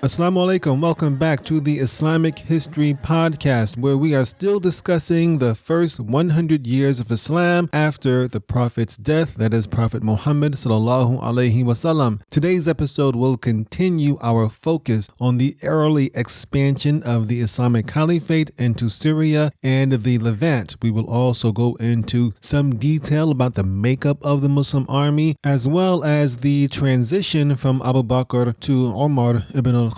Assalamu alaikum. Welcome back to the Islamic History Podcast, where we are still discussing the first 100 years of Islam after the Prophet's death, that is Prophet Muhammad sallallahu alaihi wasallam. Today's episode will continue our focus on the early expansion of the Islamic Caliphate into Syria and the Levant. We will also go into some detail about the makeup of the Muslim army, as well as the transition from Abu Bakr to Omar ibn al-Khattab.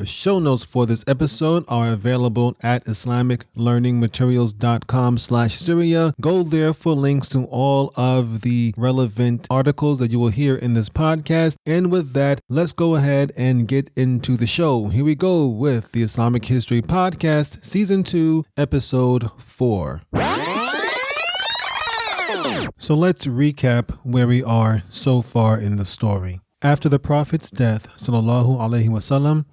Show notes for this episode are available at islamiclearningmaterials.com/Syria. Go there for links to all of the relevant articles that you will hear in this podcast. And with that, let's go ahead and get into the show. Here we go with the Islamic History Podcast, Season 2, Episode 4. So let's recap where we are so far in the story. After the Prophet's death, sallallahu alaihi wasallam,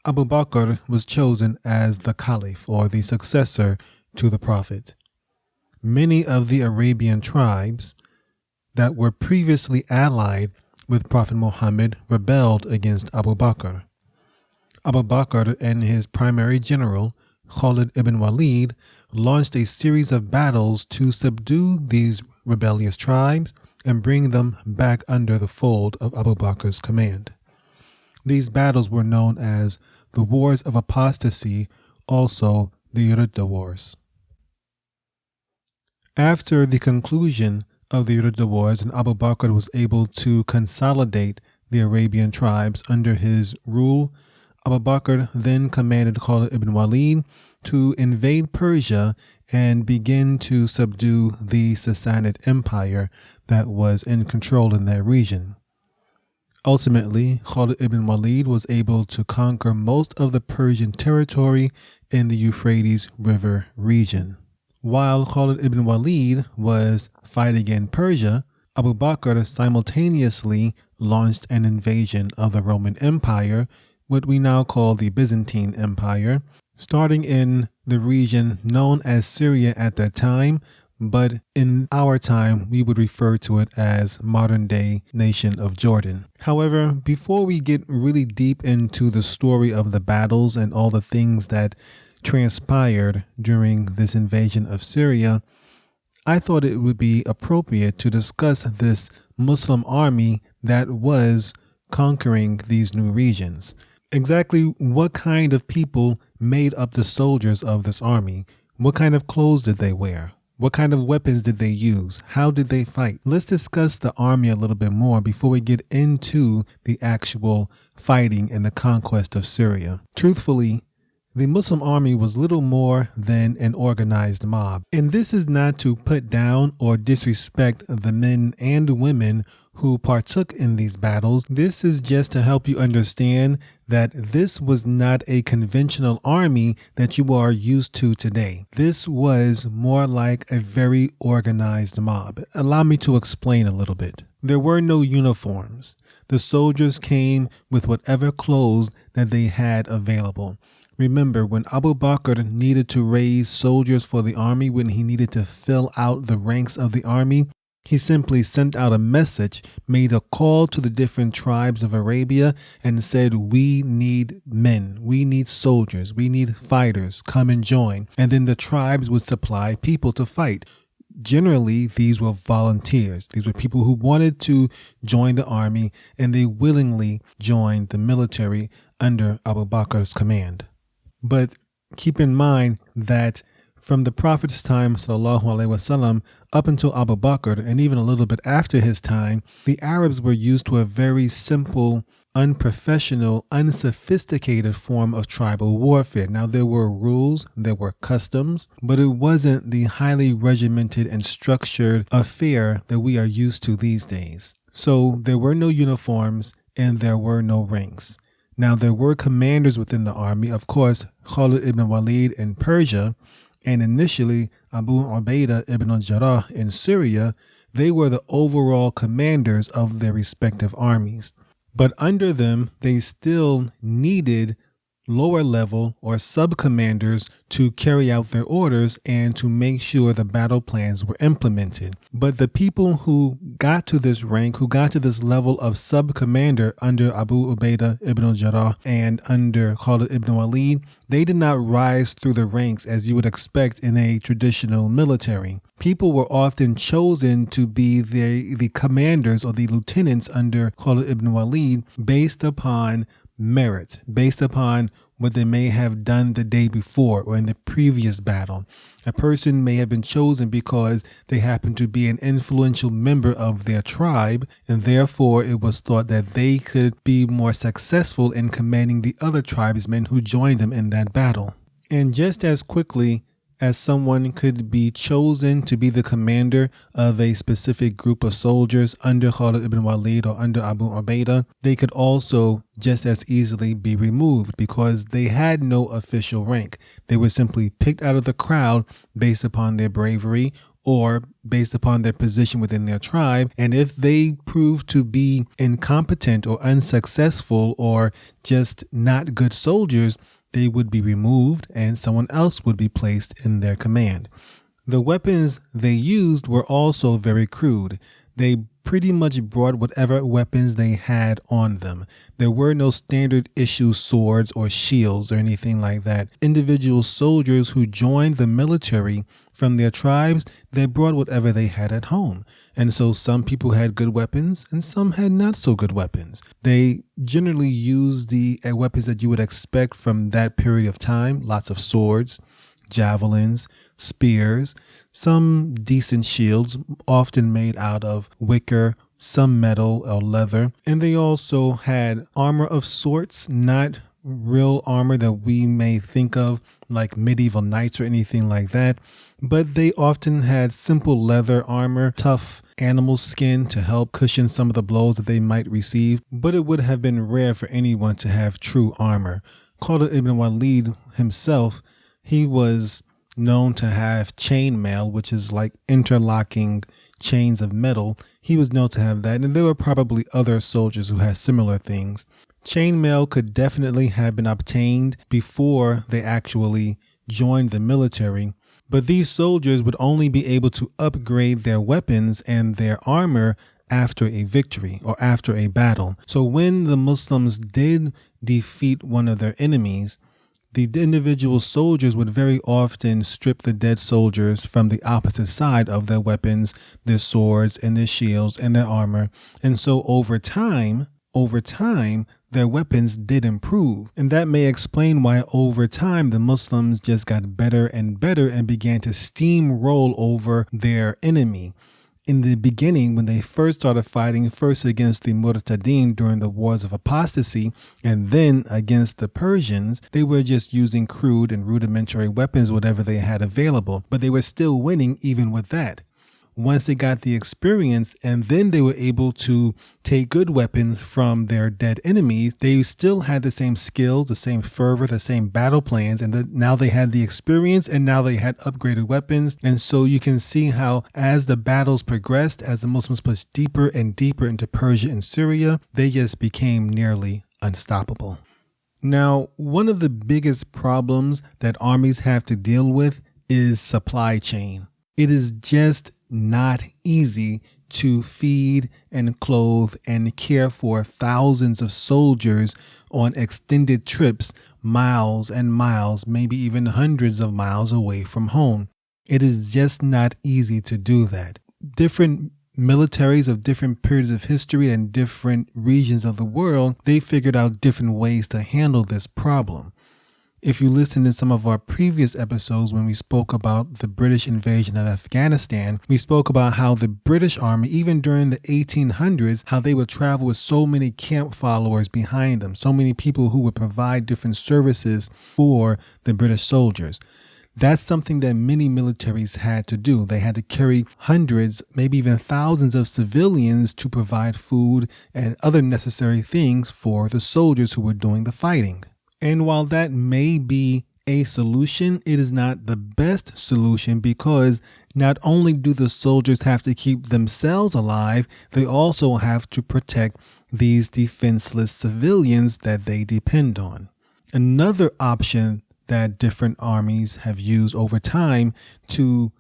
Abu Bakr was chosen as the Caliph, or the successor to the Prophet. Many of the Arabian tribes that were previously allied with Prophet Muhammad rebelled against Abu Bakr. Abu Bakr and his primary general, Khalid ibn Walid, launched a series of battles to subdue these rebellious tribes and bring them back under the fold of Abu Bakr's command. These battles were known as the Wars of Apostasy, also the Ridda Wars. After the conclusion of the Ridda Wars and Abu Bakr was able to consolidate the Arabian tribes under his rule, Abu Bakr then commanded Khalid ibn Walid to invade Persia and begin to subdue the Sassanid Empire that was in control in that region. Ultimately, Khalid ibn Walid was able to conquer most of the Persian territory in the Euphrates River region. While Khalid ibn Walid was fighting in Persia, Abu Bakr simultaneously launched an invasion of the Roman Empire, what we now call the Byzantine Empire, starting in the region known as Syria at that time, but in our time we would refer to it as modern-day nation of Jordan. However, before we get really deep into the story of the battles and all the things that transpired during this invasion of Syria, I thought it would be appropriate to discuss this Muslim army that was conquering these new regions. Exactly what kind of people made up the soldiers of this army? What kind of clothes did they wear? What kind of weapons did they use? How did they fight? Let's discuss the army a little bit more before we get into the actual fighting and the conquest of Syria. Truthfully, the Muslim army was little more than an organized mob. And this is not to put down or disrespect the men and women who partook in these battles. This is just to help you understand that this was not a conventional army that you are used to today. This was more like a very organized mob. Allow me to explain a little bit. There were no uniforms. The soldiers came with whatever clothes that they had available. Remember, when Abu Bakr needed to raise soldiers for the army, when he needed to fill out the ranks of the army, he simply sent out a message, made a call to the different tribes of Arabia and said, we need men, we need soldiers, we need fighters, come and join. And then the tribes would supply people to fight. Generally, these were volunteers. These were people who wanted to join the army, and they willingly joined the military under Abu Bakr's command. But keep in mind that from the Prophet's time, sallallahu alaihi wasallam, up until Abu Bakr, and even a little bit after his time, the Arabs were used to a very simple, unprofessional, unsophisticated form of tribal warfare. Now, there were rules, there were customs, but it wasn't the highly regimented and structured affair that we are used to these days. So there were no uniforms and there were no ranks. Now, there were commanders within the army, of course, Khalid ibn Walid in Persia, and initially Abu Ubaidah ibn al-Jarrah in Syria. They were the overall commanders of their respective armies. But under them, they still needed lower level or sub-commanders to carry out their orders and to make sure the battle plans were implemented. But the people who got to this rank, who got to this level of sub-commander under Abu Ubaidah ibn al-Jarrah and under Khalid ibn Walid, they did not rise through the ranks as you would expect in a traditional military. People were often chosen to be the commanders or the lieutenants under Khalid ibn Walid based upon merit, based upon what they may have done the day before or in the previous battle. A person may have been chosen because they happened to be an influential member of their tribe, and therefore it was thought that they could be more successful in commanding the other tribesmen who joined them in that battle. And just as quickly as someone could be chosen to be the commander of a specific group of soldiers under Khalid ibn Walid or under Abu Ubaidah, they could also just as easily be removed because they had no official rank. They were simply picked out of the crowd based upon their bravery or based upon their position within their tribe. And if they proved to be incompetent or unsuccessful or just not good soldiers, they would be removed and someone else would be placed in their command. The weapons they used were also very crude. They pretty much brought whatever weapons they had on them. There were no standard issue swords or shields or anything like that. Individual soldiers who joined the military from their tribes, they brought whatever they had at home. And so some people had good weapons and some had not so good weapons. They generally used the weapons that you would expect from that period of time, lots of swords, javelins, spears, some decent shields, often made out of wicker, some metal or leather. And they also had armor of sorts, not real armor that we may think of like medieval knights or anything like that, but they often had simple leather armor, tough animal skin to help cushion some of the blows that they might receive, but it would have been rare for anyone to have true armor. Khalid ibn Walid himself, he was known to have chainmail, which is like interlocking chains of metal. He was known to have that, and there were probably other soldiers who had similar things. Chainmail could definitely have been obtained before they actually joined the military, but these soldiers would only be able to upgrade their weapons and their armor after a victory or after a battle. So when the Muslims did defeat one of their enemies, the individual soldiers would very often strip the dead soldiers from the opposite side of their weapons, their swords and their shields and their armor. And so over time, their weapons did improve. And that may explain why over time the Muslims just got better and better and began to steamroll over their enemy. In the beginning, when they first started fighting, first against the Murtadin during the wars of apostasy, and then against the Persians, they were just using crude and rudimentary weapons, whatever they had available. But they were still winning even with that. Once they got the experience and then they were able to take good weapons from their dead enemies, they still had the same skills, the same fervor, the same battle plans, and now they had the experience and now they had upgraded weapons. And so you can see how as the battles progressed, as the Muslims pushed deeper and deeper into Persia and Syria, they just became nearly unstoppable. Now, one of the biggest problems that armies have to deal with is supply chain. It is just not easy to feed and clothe and care for thousands of soldiers on extended trips, miles and miles, maybe even hundreds of miles away from home. It is just not easy to do that. Different militaries of different periods of history and different regions of the world, they figured out different ways to handle this problem. If you listen to some of our previous episodes when we spoke about the British invasion of Afghanistan, we spoke about how the British Army, even during the 1800s, how they would travel with so many camp followers behind them, so many people who would provide different services for the British soldiers. That's something that many militaries had to do. They had to carry hundreds, maybe even thousands of civilians to provide food and other necessary things for the soldiers who were doing the fighting. And while that may be a solution, it is not the best solution because not only do the soldiers have to keep themselves alive, they also have to protect these defenseless civilians that they depend on. Another option that different armies have used over time to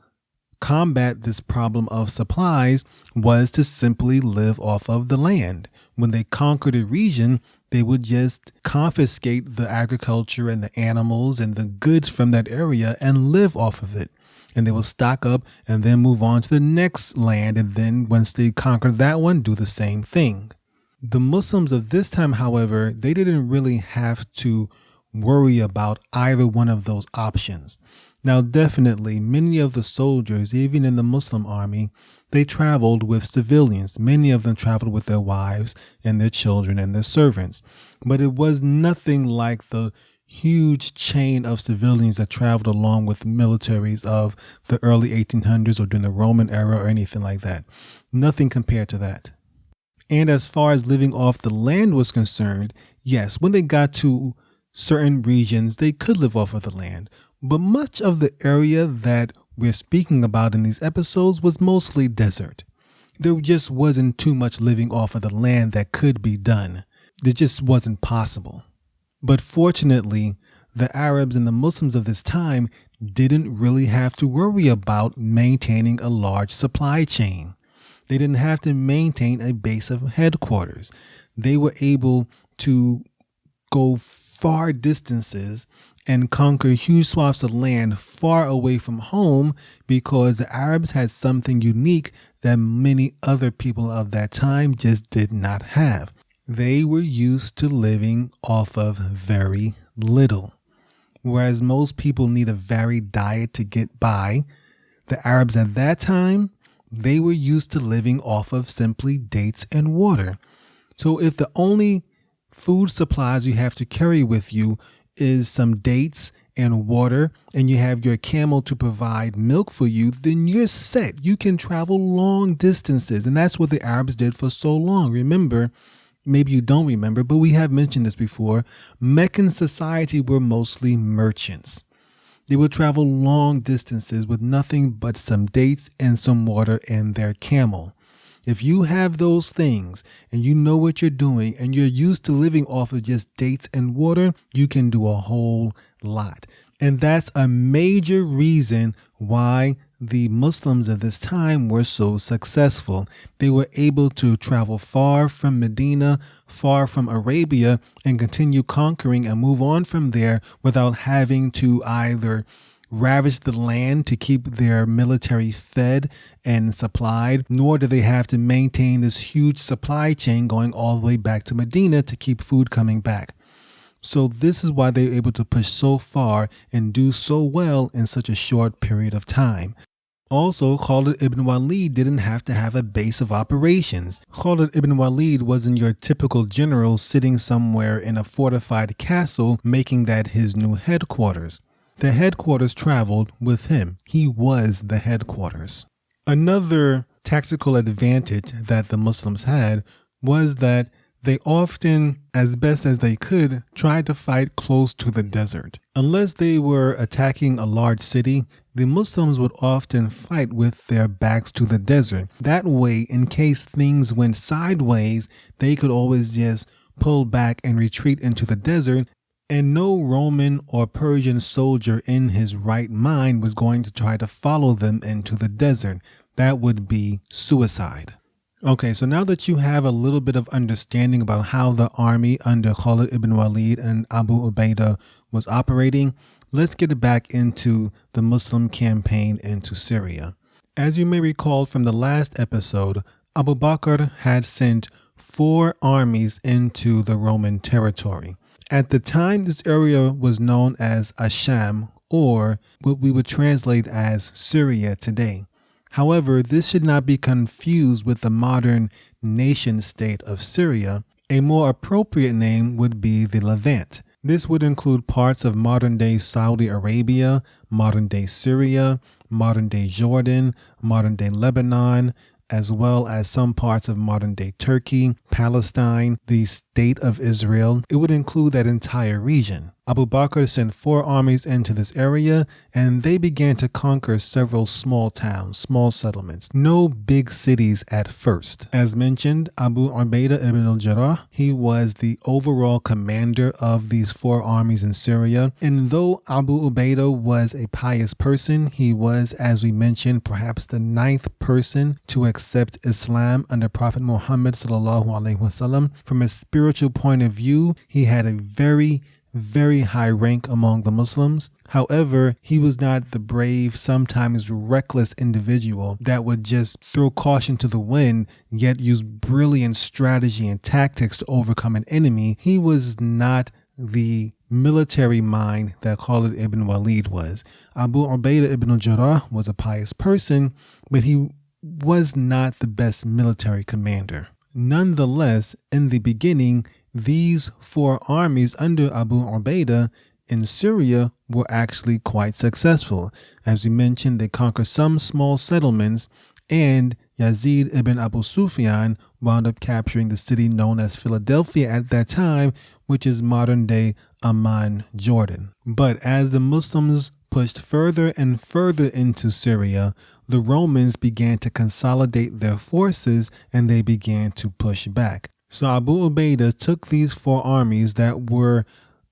combat this problem of supplies was to simply live off of the land. When they conquered a region, they would just confiscate the agriculture and the animals and the goods from that area and live off of it. And they will stock up and then move on to the next land. And then once they conquer that one, do the same thing. The Muslims of this time, however, they didn't really have to worry about either one of those options. Now, definitely, many of the soldiers, even in the Muslim army, they traveled with civilians. Many of them traveled with their wives and their children and their servants. But it was nothing like the huge chain of civilians that traveled along with militaries of the early 1800s or during the Roman era or anything like that. Nothing compared to that. And as far as living off the land was concerned, yes, when they got to certain regions, they could live off of the land. But much of the area that we're speaking about in these episodes was mostly desert. There just wasn't too much living off of the land that could be done. It just wasn't possible. But fortunately, the Arabs and the Muslims of this time didn't really have to worry about maintaining a large supply chain. They didn't have to maintain a base of headquarters. They were able to go far distances and conquer huge swaths of land far away from home because the Arabs had something unique that many other people of that time just did not have. They were used to living off of very little. Whereas most people need a varied diet to get by, the Arabs at that time, they were used to living off of simply dates and water. So if the only food supplies you have to carry with you is some dates and water, and you have your camel to provide milk for you, then you're set. You can travel long distances. And that's what the Arabs did for so long. Remember, maybe you don't remember, but we have mentioned this before. Meccan society were mostly merchants. They would travel long distances with nothing but some dates and some water and their camel. If you have those things and you know what you're doing and you're used to living off of just dates and water, you can do a whole lot. And that's a major reason why the Muslims of this time were so successful. They were able to travel far from Medina, far from Arabia, and continue conquering and move on from there without having to either ravage the land to keep their military fed and supplied, nor do they have to maintain this huge supply chain going all the way back to Medina to keep food coming back. So this is why they were able to push so far and do so well in such a short period of time. Also, Khalid ibn Walid didn't have to have a base of operations. Khalid ibn Walid wasn't your typical general sitting somewhere in a fortified castle making that his new headquarters. The headquarters traveled with him. He was the headquarters. Another tactical advantage that the Muslims had was that they often, as best as they could, tried to fight close to the desert. Unless they were attacking a large city, the Muslims would often fight with their backs to the desert. That way, in case things went sideways, they could always just pull back and retreat into the desert. And no Roman or Persian soldier in his right mind was going to try to follow them into the desert. That would be suicide. Okay, so now that you have a little bit of understanding about how the army under Khalid ibn Walid and Abu Ubaidah was operating, let's get back into the Muslim campaign into Syria. As you may recall from the last episode, Abu Bakr had sent 4 armies into the Roman territory. At the time, this area was known as Asham, or what we would translate as Syria today. However, this should not be confused with the modern nation state of Syria. A more appropriate name would be the Levant. This would include parts of modern-day Saudi Arabia, modern-day Syria, modern-day Jordan, modern-day Lebanon, as well as some parts of modern-day Turkey, Palestine, the State of Israel. It would include that entire region. Abu Bakr sent 4 armies into this area, and they began to conquer several small towns, small settlements, no big cities at first. As mentioned, Abu Ubaidah ibn al-Jarrah, he was the overall commander of these 4 armies in Syria. And though Abu Ubaidah was a pious person, he was, as we mentioned, perhaps the 9th person to accept Islam under Prophet Muhammad sallallahu alaihi wasallam. From a spiritual point of view, he had a very high rank among the Muslims. However, he was not the brave, sometimes reckless individual that would just throw caution to the wind, yet use brilliant strategy and tactics to overcome an enemy. He was not the military mind that Khalid ibn Walid was. Abu Ubaidah ibn al-Jarrah was a pious person, but he was not the best military commander. Nonetheless, in the beginning, these 4 armies under Abu Ubaidah in Syria were actually quite successful. As we mentioned, they conquered some small settlements, and Yazid ibn Abu Sufyan wound up capturing the city known as Philadelphia at that time, which is modern-day Amman, Jordan. But as the Muslims pushed further and further into Syria, the Romans began to consolidate their forces and they began to push back. So Abu Ubaidah took these 4 armies that were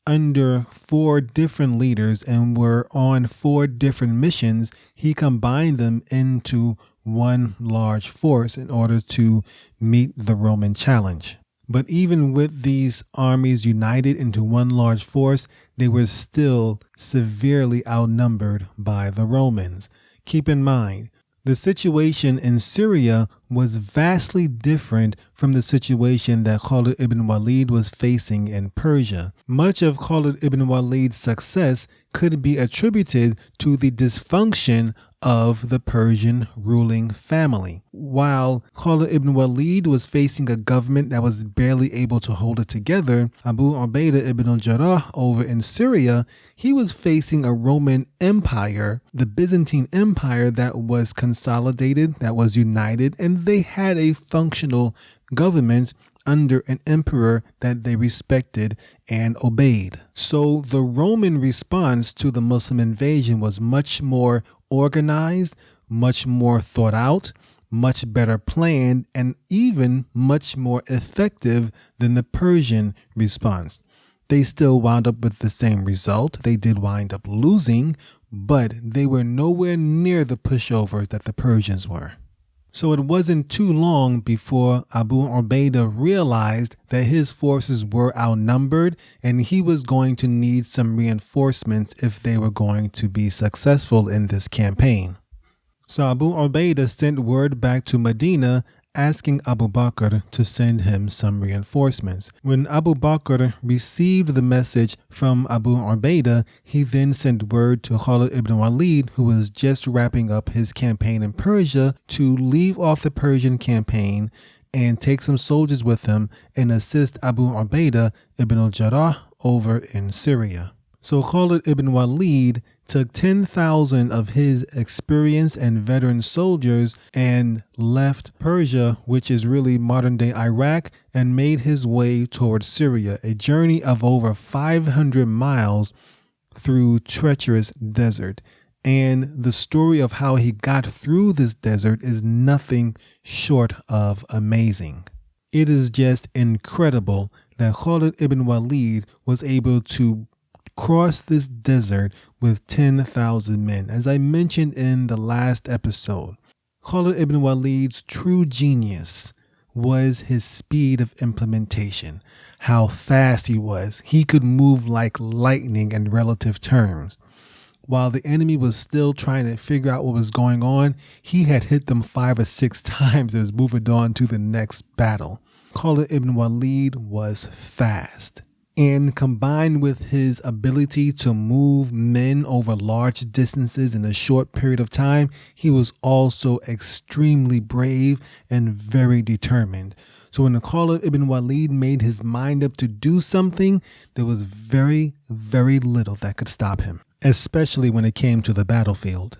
under 4 different leaders and were on 4 different missions. He combined them into one large force in order to meet the Roman challenge. But even with these armies united into one large force, they were still severely outnumbered by the Romans. Keep in mind, the situation in Syria was vastly different from the situation that Khalid ibn Walid was facing in Persia. Much of Khalid ibn Walid's success could be attributed to the dysfunction of the Persian ruling family. While Khalid ibn Walid was facing a government that was barely able to hold it together, Abu Ubaidah ibn al-Jarrah over in Syria, he was facing a Roman Empire, the Byzantine Empire, that was consolidated, that was united, and they had a functional government under an emperor that they respected and obeyed. So the Roman response to the Muslim invasion was much more organized, much more thought out, much better planned, and even much more effective than the Persian response. They still wound up with the same result. They did wind up losing, but they were nowhere near the pushovers that the Persians were. So it wasn't too long before Abu Ubaidah realized that his forces were outnumbered and he was going to need some reinforcements if they were going to be successful in this campaign. So Abu Ubaidah sent word back to Medina asking Abu Bakr to send him some reinforcements. When Abu Bakr received the message from Abu Ubaidah, he then sent word to Khalid ibn Walid, who was just wrapping up his campaign in Persia, to leave off the Persian campaign and take some soldiers with him and assist Abu Ubaidah ibn al-Jarrah over in Syria. So Khalid ibn Walid took 10,000 of his experienced and veteran soldiers and left Persia, which is really modern-day Iraq, and made his way towards Syria, a journey of over 500 miles through treacherous desert. And the story of how he got through this desert is nothing short of amazing. It is just incredible that Khalid ibn Walid was able to cross this desert with 10,000 men. As I mentioned in the last episode, Khalid ibn Walid's true genius was his speed of implementation, how fast he was. He could move like lightning in relative terms. While the enemy was still trying to figure out what was going on, he had hit them 5 or 6 times and was moving on to the next battle. Khalid ibn Walid was fast. And combined with his ability to move men over large distances in a short period of time, he was also extremely brave and very determined. So when Khalid ibn Walid made his mind up to do something, there was very, very little that could stop him, especially when it came to the battlefield.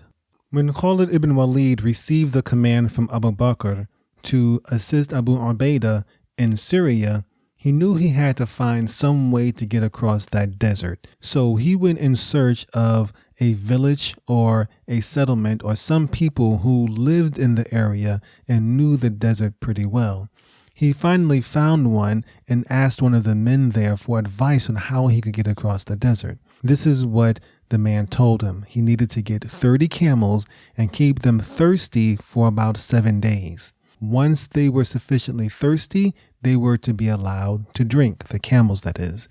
When Khalid ibn Walid received the command from Abu Bakr to assist Abu Ubaidah in Syria, He knew he had to find some way to get across that desert. So he went in search of a village or a settlement or some people who lived in the area and knew the desert pretty well. He finally found one and asked one of the men there for advice on how he could get across the desert. This is what the man told him. He needed to get 30 camels and keep them thirsty for about 7 days. Once they were sufficiently thirsty, they were to be allowed to drink, the camels that is.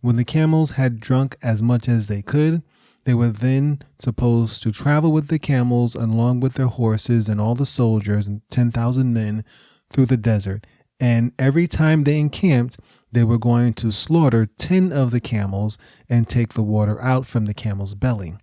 When the camels had drunk as much as they could, they were then supposed to travel with the camels along with their horses and all the soldiers and 10,000 men through the desert. And every time they encamped, they were going to slaughter 10 of the camels and take the water out from the camel's belly.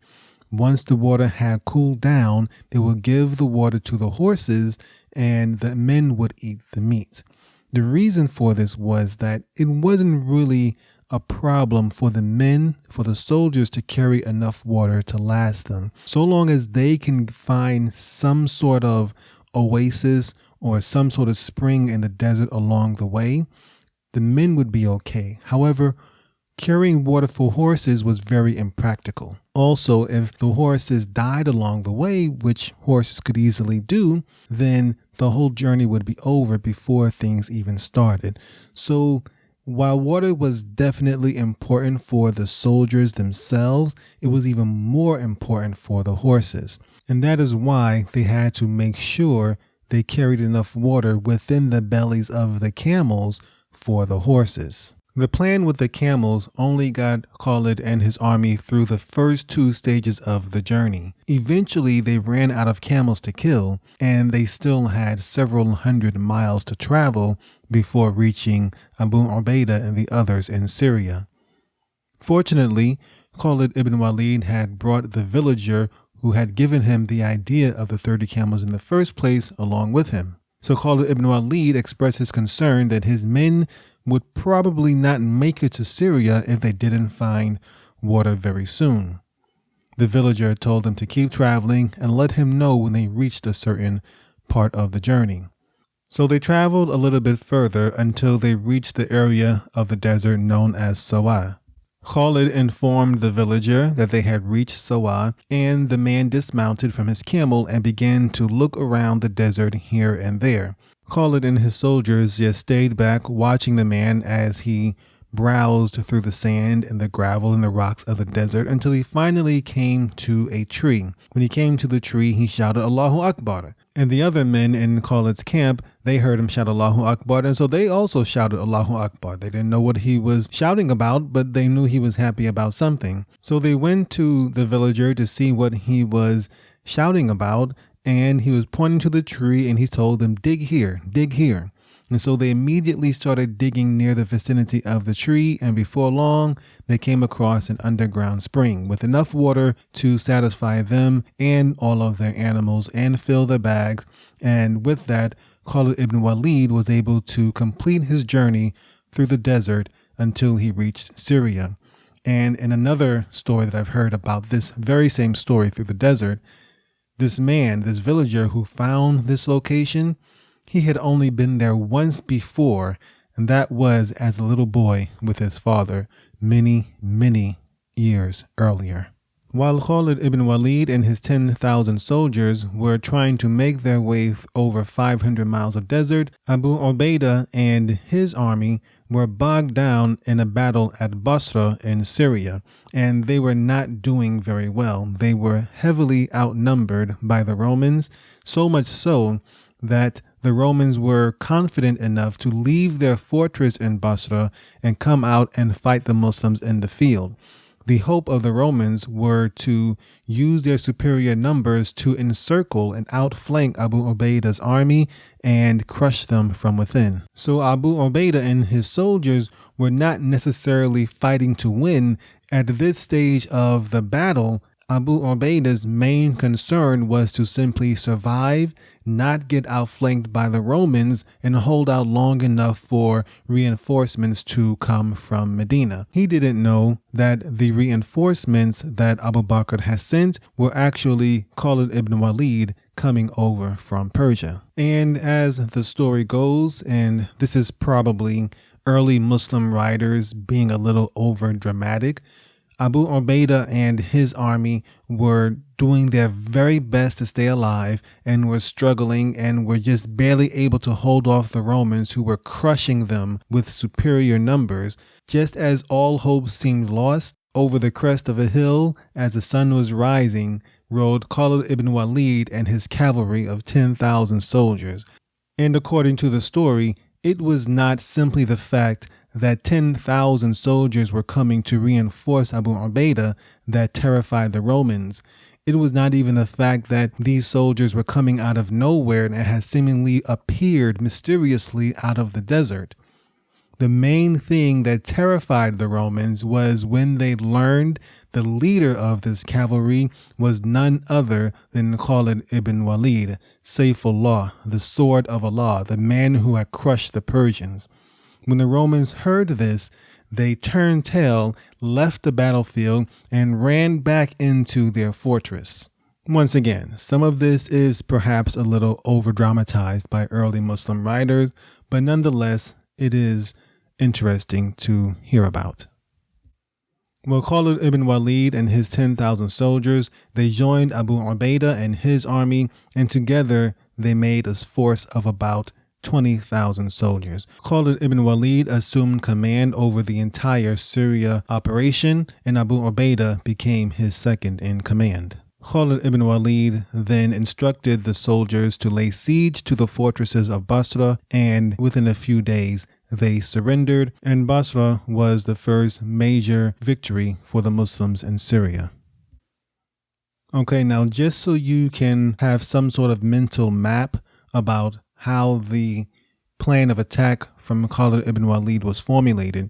Once the water had cooled down, they would give the water to the horses and the men would eat the meat. The reason for this was that it wasn't really a problem for the men, for the soldiers to carry enough water to last them. So long as they can find some sort of oasis or some sort of spring in the desert along the way, the men would be okay. However, carrying water for horses was very impractical. Also, if the horses died along the way, which horses could easily do, then the whole journey would be over before things even started. So while water was definitely important for the soldiers themselves, it was even more important for the horses. And that is why they had to make sure they carried enough water within the bellies of the camels for the horses. The plan with the camels only got Khalid and his army through the first 2 stages of the journey. Eventually, they ran out of camels to kill, and they still had several hundred miles to travel before reaching Abu Ubaidah and the others in Syria. Fortunately, Khalid ibn Walid had brought the villager who had given him the idea of the 30 camels in the first place along with him. So Khalid ibn Walid expressed his concern that his men would probably not make it to Syria if they didn't find water very soon. The villager told them to keep traveling and let him know when they reached a certain part of the journey. So they traveled a little bit further until they reached the area of the desert known as Sawa. Khalid informed the villager that they had reached Sawa, and the man dismounted from his camel and began to look around the desert here and there. Khalid and his soldiers just stayed back watching the man as he browsed through the sand and the gravel and the rocks of the desert until he finally came to a tree. When he came to the tree, he shouted, "Allahu Akbar." And the other men in Khalid's camp, they heard him shout Allahu Akbar, and so they also shouted Allahu Akbar. They didn't know what he was shouting about, but they knew he was happy about something. So they went to the villager to see what he was shouting about, and he was pointing to the tree and he told them, "Dig here, dig here." And so they immediately started digging near the vicinity of the tree, and before long, they came across an underground spring with enough water to satisfy them and all of their animals and fill their bags. And with that, Khalid ibn Walid was able to complete his journey through the desert until he reached Syria. And in another story that I've heard about this very same story through the desert, this man, this villager who found this location, he had only been there once before, and that was as a little boy with his father many, many years earlier. While Khalid ibn Walid and his 10,000 soldiers were trying to make their way over 500 miles of desert, Abu Ubaidah and his army were bogged down in a battle at Basra in Syria, and they were not doing very well. They were heavily outnumbered by the Romans, so much so that the Romans were confident enough to leave their fortress in Basra and come out and fight the Muslims in the field. The hope of the Romans were to use their superior numbers to encircle and outflank Abu Ubaidah's army and crush them from within. So Abu Ubaidah and his soldiers were not necessarily fighting to win. At this stage of the battle, Abu Ubaidah's main concern was to simply survive, not get outflanked by the Romans, and hold out long enough for reinforcements to come from Medina. He didn't know that the reinforcements that Abu Bakr had sent were actually Khalid ibn Walid coming over from Persia. And as the story goes, and this is probably early Muslim writers being a little over dramatic. Abu Ubaidah and his army were doing their very best to stay alive and were struggling and were just barely able to hold off the Romans, who were crushing them with superior numbers. Just as all hope seemed lost, over the crest of a hill, as the sun was rising, rode Khalid ibn Walid and his cavalry of 10,000 soldiers. And according to the story, it was not simply the fact that 10,000 soldiers were coming to reinforce Abu Ubaidah that terrified the Romans. It was not even the fact that these soldiers were coming out of nowhere and had seemingly appeared mysteriously out of the desert. The main thing that terrified the Romans was when they learned the leader of this cavalry was none other than Khalid ibn Walid, Sayfullah, the sword of Allah, the man who had crushed the Persians. When the Romans heard this, they turned tail, left the battlefield, and ran back into their fortress. Once again, some of this is perhaps a little over-dramatized by early Muslim writers, but nonetheless, it is interesting to hear about. Well, Khalid ibn Walid and his 10,000 soldiers, they joined Abu Ubaidah and his army, and together they made a force of about 20,000 soldiers. Khalid ibn Walid assumed command over the entire Syria operation, and Abu Ubaidah became his second in command. Khalid ibn Walid then instructed the soldiers to lay siege to the fortresses of Basra, and within a few days they surrendered, and Basra was the first major victory for the Muslims in Syria. Okay, now just so you can have some sort of mental map about how the plan of attack from Khalid ibn Walid was formulated,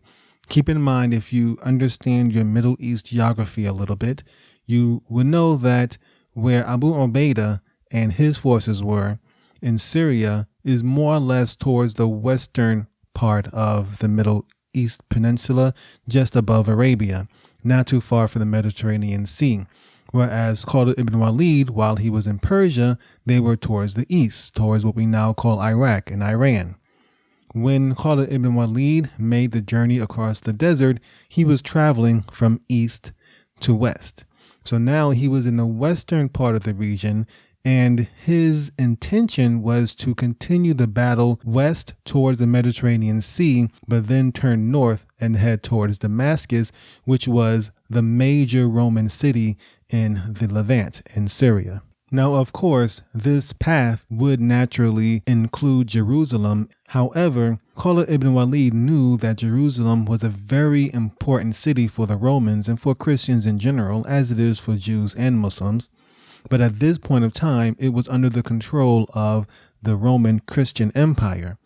keep in mind, if you understand your Middle East geography a little bit, you would know that where Abu Ubaidah and his forces were in Syria is more or less towards the western part of the Middle East Peninsula, just above Arabia, not too far from the Mediterranean Sea. Whereas Khalid ibn Walid, while he was in Persia, they were towards the east, towards what we now call Iraq and Iran. When Khalid ibn Walid made the journey across the desert, he was traveling from east to west. So now he was in the western part of the region, and his intention was to continue the battle west towards the Mediterranean Sea, but then turn north and head towards Damascus, which was the major Roman city in the Levant in Syria. Now, of course, this path would naturally include Jerusalem. However, Khalid ibn Walid knew that Jerusalem was a very important city for the Romans and for Christians in general, as it is for Jews and Muslims. But at this point of time, it was under the control of the Roman Christian Empire.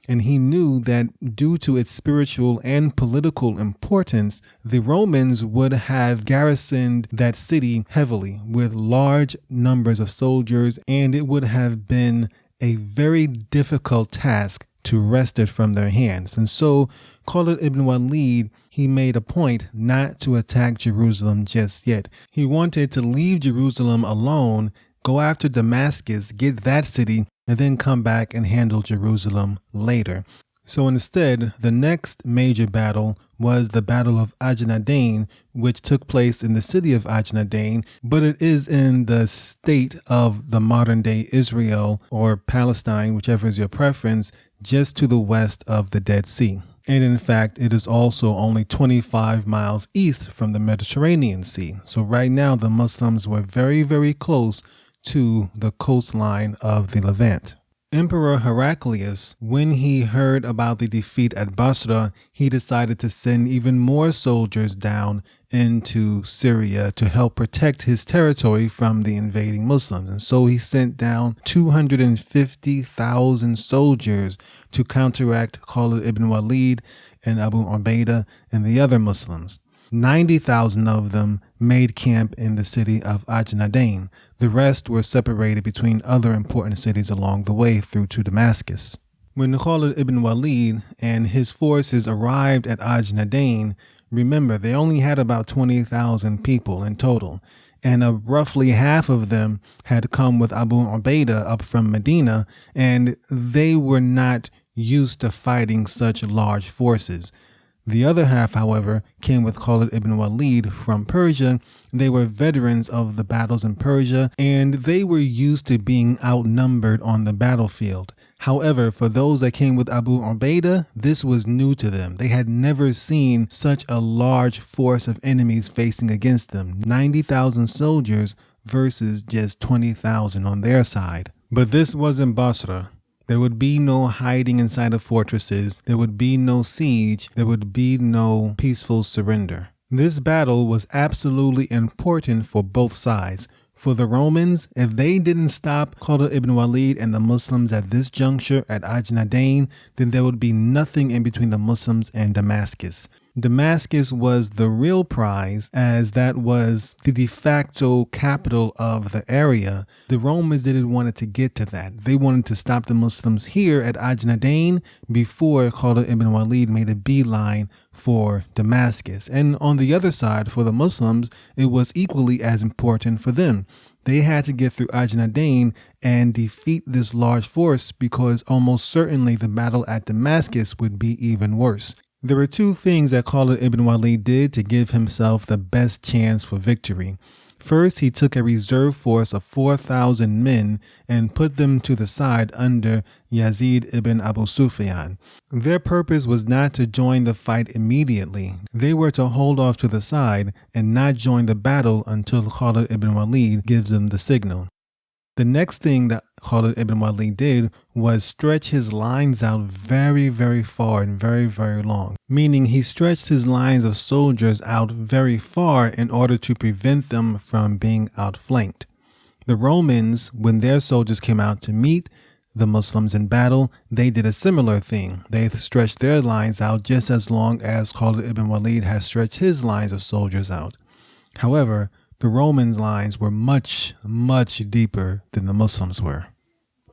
And he knew that due to its spiritual and political importance, the Romans would have garrisoned that city heavily with large numbers of soldiers, and it would have been a very difficult task to wrest it from their hands. And so Khalid ibn Walid, he made a point not to attack Jerusalem just yet. He wanted to leave Jerusalem alone, go after Damascus, get that city, and then come back and handle Jerusalem later. So instead, the next major battle was the Battle of Ajnadayn, which took place in the city of Ajnadayn, but it is in the state of the modern day Israel or Palestine, whichever is your preference, just to the west of the Dead Sea. And in fact, it is also only 25 miles east from the Mediterranean Sea. So right now, the Muslims were very, very close to the coastline of the Levant. Emperor Heraclius, when he heard about the defeat at Basra, he decided to send even more soldiers down into Syria to help protect his territory from the invading Muslims. And so he sent down 250,000 soldiers to counteract Khalid ibn Walid and Abu Ubaidah and the other Muslims. 90,000 of them made camp in the city of Ajnadayn. The rest were separated between other important cities along the way through to Damascus. When Khalid ibn Walid and his forces arrived at Ajnadayn, remember, they only had about 20,000 people in total, and roughly half of them had come with Abu Ubaidah up from Medina, and they were not used to fighting such large forces. The other half, however, came with Khalid ibn Walid from Persia. They were veterans of the battles in Persia, and they were used to being outnumbered on the battlefield. However, for those that came with Abu Ubaidah, this was new to them. They had never seen such a large force of enemies facing against them. 90,000 soldiers versus just 20,000 on their side. But this wasn't Basra. There would be no hiding inside of fortresses. There would be no siege. There would be no peaceful surrender. This battle was absolutely important for both sides. For the Romans, if they didn't stop Khalid ibn Walid and the Muslims at this juncture at Ajnadayn, then there would be nothing in between the Muslims and Damascus. Damascus was the real prize, as that was the de facto capital of the area. The Romans didn't want it to get to that. They wanted to stop the Muslims here at Ajnadayn before Khalid ibn Walid made a beeline for Damascus. And on the other side, for the Muslims, it was equally as important for them. They had to get through Ajnadayn and defeat this large force, because almost certainly the battle at Damascus would be even worse. There were two things that Khalid ibn Walid did to give himself the best chance for victory. First, he took a reserve force of 4,000 men and put them to the side under Yazid ibn Abu Sufyan. Their purpose was not to join the fight immediately. They were to hold off to the side and not join the battle until Khalid ibn Walid gives them the signal. The next thing that Khalid ibn Walid did was stretch his lines out very, very far and very, very long. Meaning he stretched his lines of soldiers out very far in order to prevent them from being outflanked. The Romans, when their soldiers came out to meet the Muslims in battle, they did a similar thing. They stretched their lines out just as long as Khalid ibn Walid has stretched his lines of soldiers out. However, the Romans' lines were much, much deeper than the Muslims were.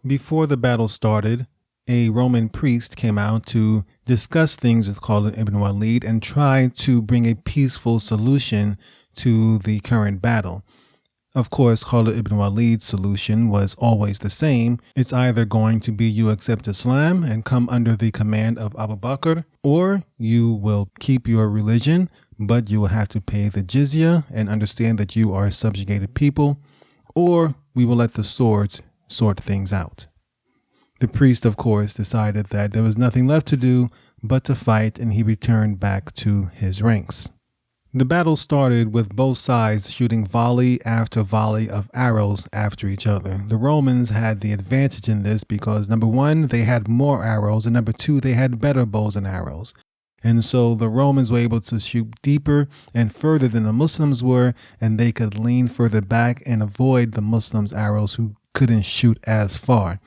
Before the battle started, a Roman priest came out to discuss things with Khalid ibn Walid and try to bring a peaceful solution to the current battle. Of course, Khalid ibn Walid's solution was always the same. It's either going to be you accept Islam and come under the command of Abu Bakr, or you will keep your religion, but you will have to pay the jizya and understand that you are a subjugated people, or we will let the swords sort things out. The priest, of course, decided that there was nothing left to do but to fight, and he returned back to his ranks. The battle started with both sides shooting volley after volley of arrows after each other. The Romans had the advantage in this because, number one, they had more arrows, and number two, they had better bows and arrows. And so the Romans were able to shoot deeper and further than the Muslims were, and they could lean further back and avoid the Muslims' arrows who couldn't shoot as far.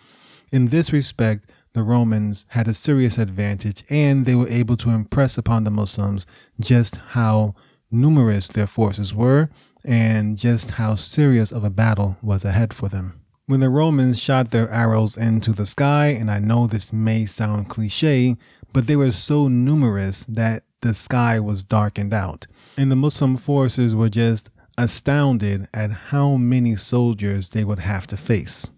In this respect, the Romans had a serious advantage, and they were able to impress upon the Muslims just how numerous their forces were and just how serious of a battle was ahead for them. When the Romans shot their arrows into the sky, and I know this may sound cliche, but they were so numerous that the sky was darkened out. And the Muslim forces were just astounded at how many soldiers they would have to face.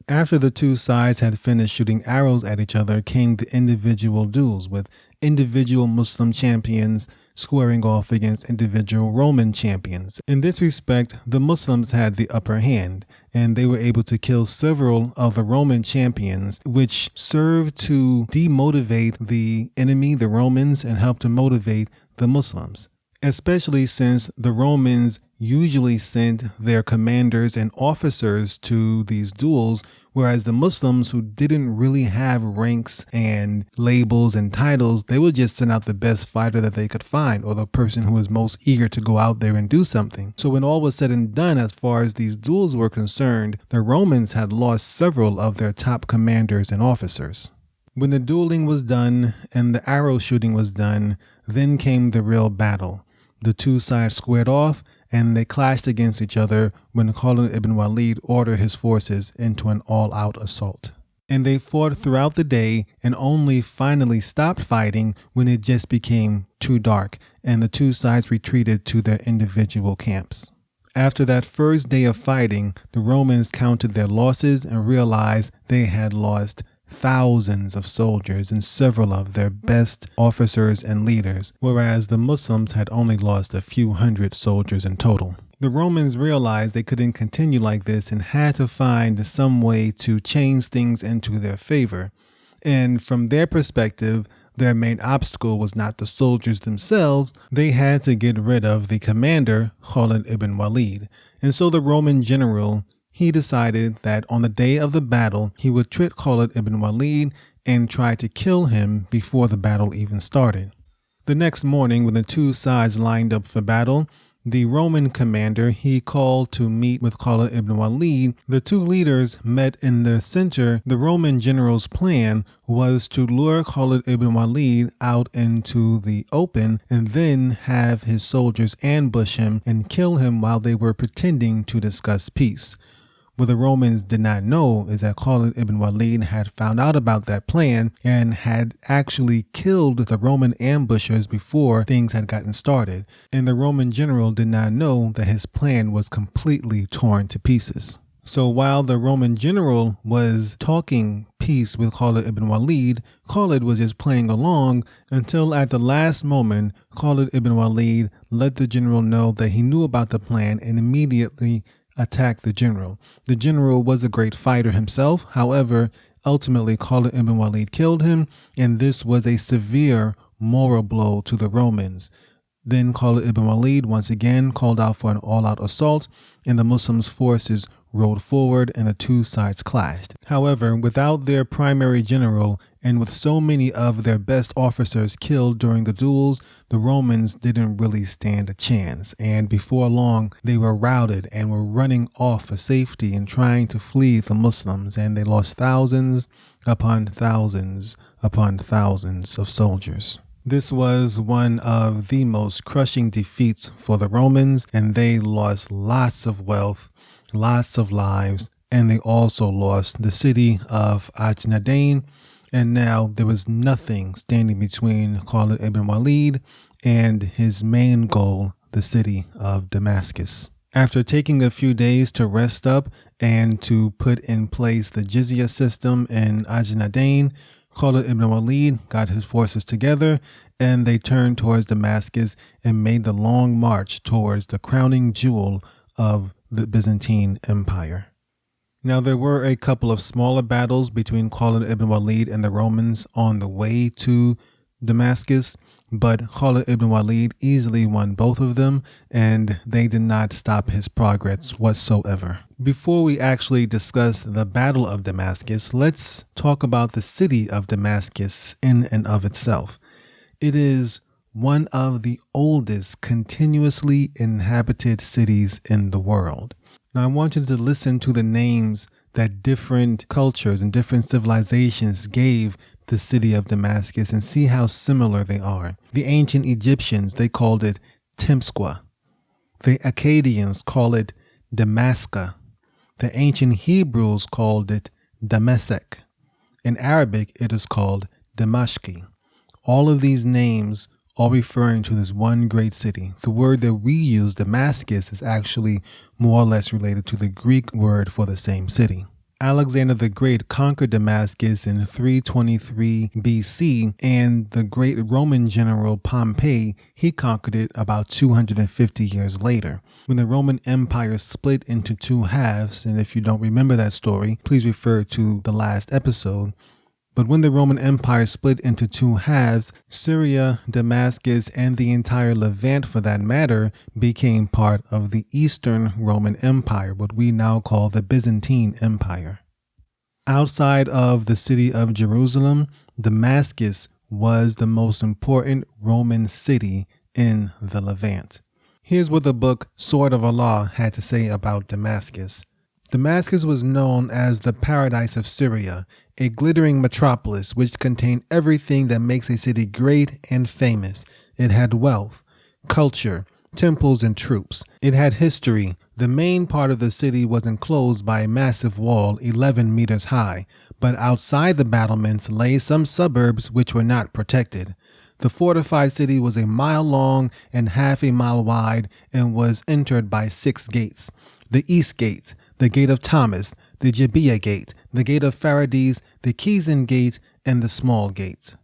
After the two sides had finished shooting arrows at each other came the individual duels, with individual Muslim champions squaring off against individual Roman champions. In this respect, the Muslims had the upper hand, and they were able to kill several of the Roman champions, which served to demotivate the enemy, the Romans, and help to motivate the Muslims. Especially since the Romans usually sent their commanders and officers to these duels, whereas the Muslims, who didn't really have ranks and labels and titles, they would just send out the best fighter that they could find, or the person who was most eager to go out there and do something. So when all was said and done, as far as these duels were concerned, the Romans had lost several of their top commanders and officers. When the dueling was done and the arrow shooting was done, then came the real battle. The two sides squared off and they clashed against each other when Khalid ibn Walid ordered his forces into an all-out assault. And they fought throughout the day and only finally stopped fighting when it just became too dark and the two sides retreated to their individual camps. After that first day of fighting, the Romans counted their losses and realized they had lost thousands of soldiers and several of their best officers and leaders, whereas the Muslims had only lost a few hundred soldiers in total. The Romans realized they couldn't continue like this and had to find some way to change things into their favor. And from their perspective, their main obstacle was not the soldiers themselves. They had to get rid of the commander, Khalid ibn Walid. And so the Roman general, he decided that on the day of the battle, he would trick Khalid ibn Walid and try to kill him before the battle even started. The next morning, when the two sides lined up for battle, the Roman commander, he called to meet with Khalid ibn Walid. The two leaders met in the center. The Roman general's plan was to lure Khalid ibn Walid out into the open and then have his soldiers ambush him and kill him while they were pretending to discuss peace. What the Romans did not know is that Khalid ibn Walid had found out about that plan and had actually killed the Roman ambushers before things had gotten started. And the Roman general did not know that his plan was completely torn to pieces. So while the Roman general was talking peace with Khalid ibn Walid, Khalid was just playing along until at the last moment, Khalid ibn Walid let the general know that he knew about the plan and immediately attacked the general. The general was a great fighter himself. However, ultimately Khalid ibn Walid killed him, and this was a severe moral blow to the Romans. Then Khalid ibn Walid once again called out for an all-out assault, and the Muslims' forces rode forward and the two sides clashed. However, without their primary general and with so many of their best officers killed during the duels, the Romans didn't really stand a chance. And before long, they were routed and were running off for safety and trying to flee the Muslims. And they lost thousands upon thousands upon thousands of soldiers. This was one of the most crushing defeats for the Romans, and they lost lots of wealth, lots of lives, and they also lost the city of Ajnadayn. And now there was nothing standing between Khalid ibn Walid and his main goal, the city of Damascus. After taking a few days to rest up and to put in place the jizya system in Ajnadayn, Khalid ibn Walid got his forces together and they turned towards Damascus and made the long march towards the crowning jewel of the Byzantine Empire. Now, there were a couple of smaller battles between Khalid ibn Walid and the Romans on the way to Damascus, but Khalid ibn Walid easily won both of them, and they did not stop his progress whatsoever. Before we actually discuss the Battle of Damascus, let's talk about the city of Damascus in and of itself. It is one of the oldest continuously inhabited cities in the world. Now, I want you to listen to the names that different cultures and different civilizations gave the city of Damascus and see how similar they are. The ancient Egyptians, they called it Temsqua. The Akkadians call it Damascus. The ancient Hebrews called it Damasek. In Arabic, it is called Damashki. All of these names are referring to this one great city. The word that we use, Damascus, is actually more or less related to the Greek word for the same city. Alexander the Great conquered Damascus in 323 BC, and the great Roman general Pompey, he conquered it about 250 years later. When the Roman Empire split into two halves, and if you don't remember that story, please refer to the last episode. But when the Roman Empire split into two halves, Syria, Damascus, and the entire Levant, for that matter, became part of the Eastern Roman Empire, what we now call the Byzantine Empire. Outside of the city of Jerusalem, Damascus was the most important Roman city in the Levant. Here's what the book Sword of Allah had to say about Damascus. Damascus was known as the paradise of Syria, a glittering metropolis which contained everything that makes a city great and famous. It had wealth, culture, temples, and troops. It had history. The main part of the city was enclosed by a massive wall 11 meters high, but outside the battlements lay some suburbs which were not protected. The fortified city was a mile long and half a mile wide and was entered by 6 gates. The East Gate, the Gate of Thomas, the Jabiya Gate, the Gate of Pharides, the Kizan Gate, and the Small Gate.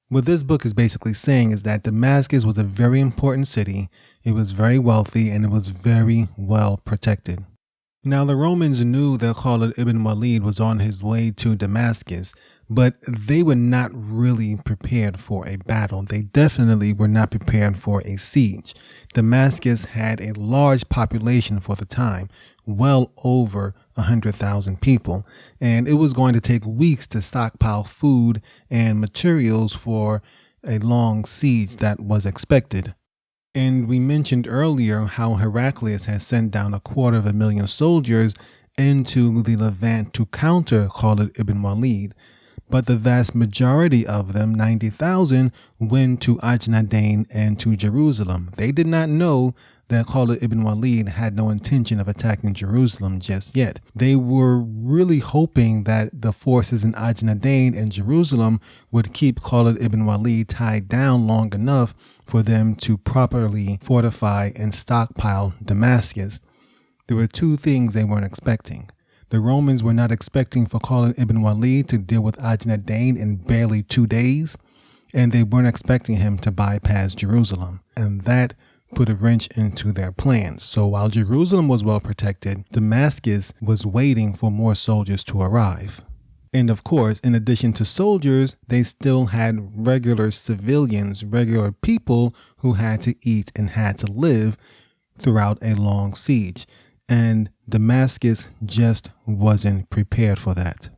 What this book is basically saying is that Damascus was a very important city, it was very wealthy, and it was very well protected. Now the Romans knew that Khalid ibn Walid was on his way to Damascus, but they were not really prepared for a battle. They definitely were not prepared for a siege. Damascus had a large population for the time, well over 100,000 people, and it was going to take weeks to stockpile food and materials for a long siege that was expected. And we mentioned earlier how Heraclius had sent down 250,000 soldiers into the Levant to counter Khalid ibn Walid, but the vast majority of them, 90,000, went to Ajnadayn and to Jerusalem. They did not know that Khalid ibn Walid had no intention of attacking Jerusalem just yet. They were really hoping that the forces in Ajnadayn and Jerusalem would keep Khalid ibn Walid tied down long enough for them to properly fortify and stockpile Damascus. There were two things they weren't expecting. The Romans were not expecting for Khalid ibn Walid to deal with Ajnadayn in barely 2 days, and they weren't expecting him to bypass Jerusalem, and that put a wrench into their plans. So while Jerusalem was well protected, Damascus was waiting for more soldiers to arrive. And of course, in addition to soldiers, they still had regular civilians, regular people who had to eat and had to live throughout a long siege. And Damascus just wasn't prepared for that.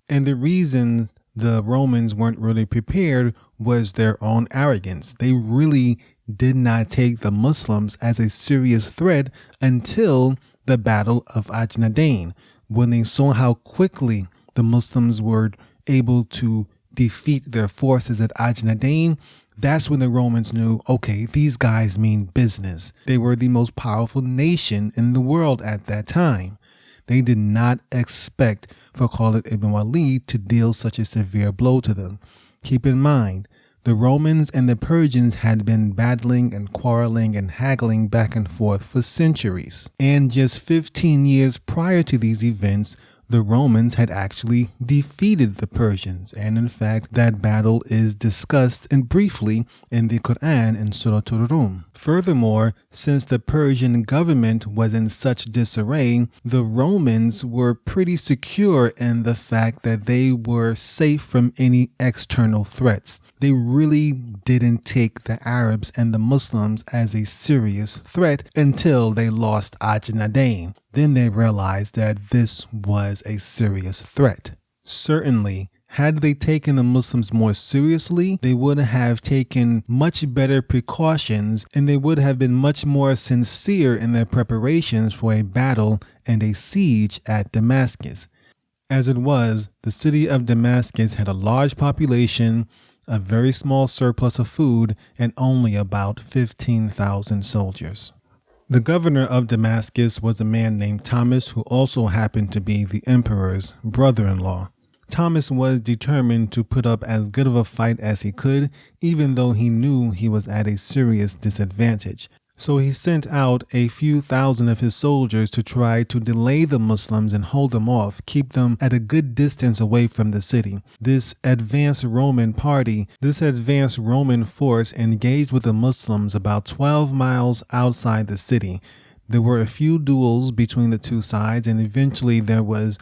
And the reason the Romans weren't really prepared was their own arrogance. They really did not take the Muslims as a serious threat until the Battle of Ajnadayn, when they saw how quickly the Muslims were able to defeat their forces at Ajnadayn. That's when the Romans knew, okay, these guys mean business. They were the most powerful nation in the world at that time. They did not expect for Khalid ibn Walid to deal such a severe blow to them. Keep in mind, the Romans and the Persians had been battling and quarreling and haggling back and forth for centuries. And just 15 years prior to these events, the Romans had actually defeated the Persians, and in fact that battle is discussed briefly in the Quran in Surah Ar-Rum. Furthermore, since the Persian government was in such disarray, the Romans were pretty secure in the fact that they were safe from any external threats. They really didn't take the Arabs and the Muslims as a serious threat until they lost Ajnadayn. Then they realized that this was a serious threat. Certainly, had they taken the Muslims more seriously, they would have taken much better precautions and they would have been much more sincere in their preparations for a battle and a siege at Damascus. As it was, the city of Damascus had a large population, a very small surplus of food, and only about 15,000 soldiers. The governor of Damascus was a man named Thomas, who also happened to be the emperor's brother-in-law. Thomas was determined to put up as good of a fight as he could, even though he knew he was at a serious disadvantage. So he sent out a few thousand of his soldiers to try to delay the Muslims and hold them off, keep them at a good distance away from the city. This advanced Roman force engaged with the Muslims about 12 miles outside the city. There were a few duels between the two sides, and eventually there was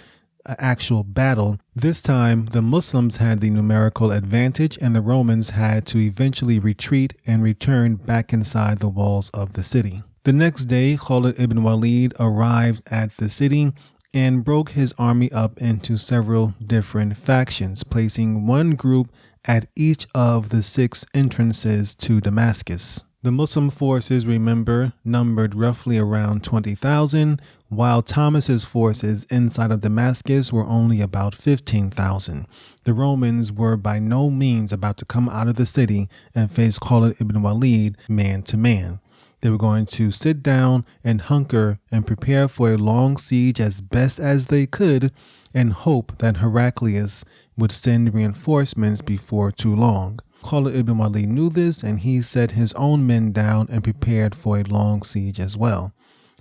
an actual battle. This time, the Muslims had the numerical advantage, and the Romans had to eventually retreat and return back inside the walls of the city. The next day, Khalid ibn Walid arrived at the city and broke his army up into several different factions, placing one group at each of the 6 entrances to Damascus. The Muslim forces, remember, numbered roughly around 20,000, while Thomas's forces inside of Damascus were only about 15,000. The Romans were by no means about to come out of the city and face Khalid ibn Walid man to man. They were going to sit down and hunker and prepare for a long siege as best as they could and hope that Heraclius would send reinforcements before too long. Khalid ibn Walid knew this, and he set his own men down and prepared for a long siege as well.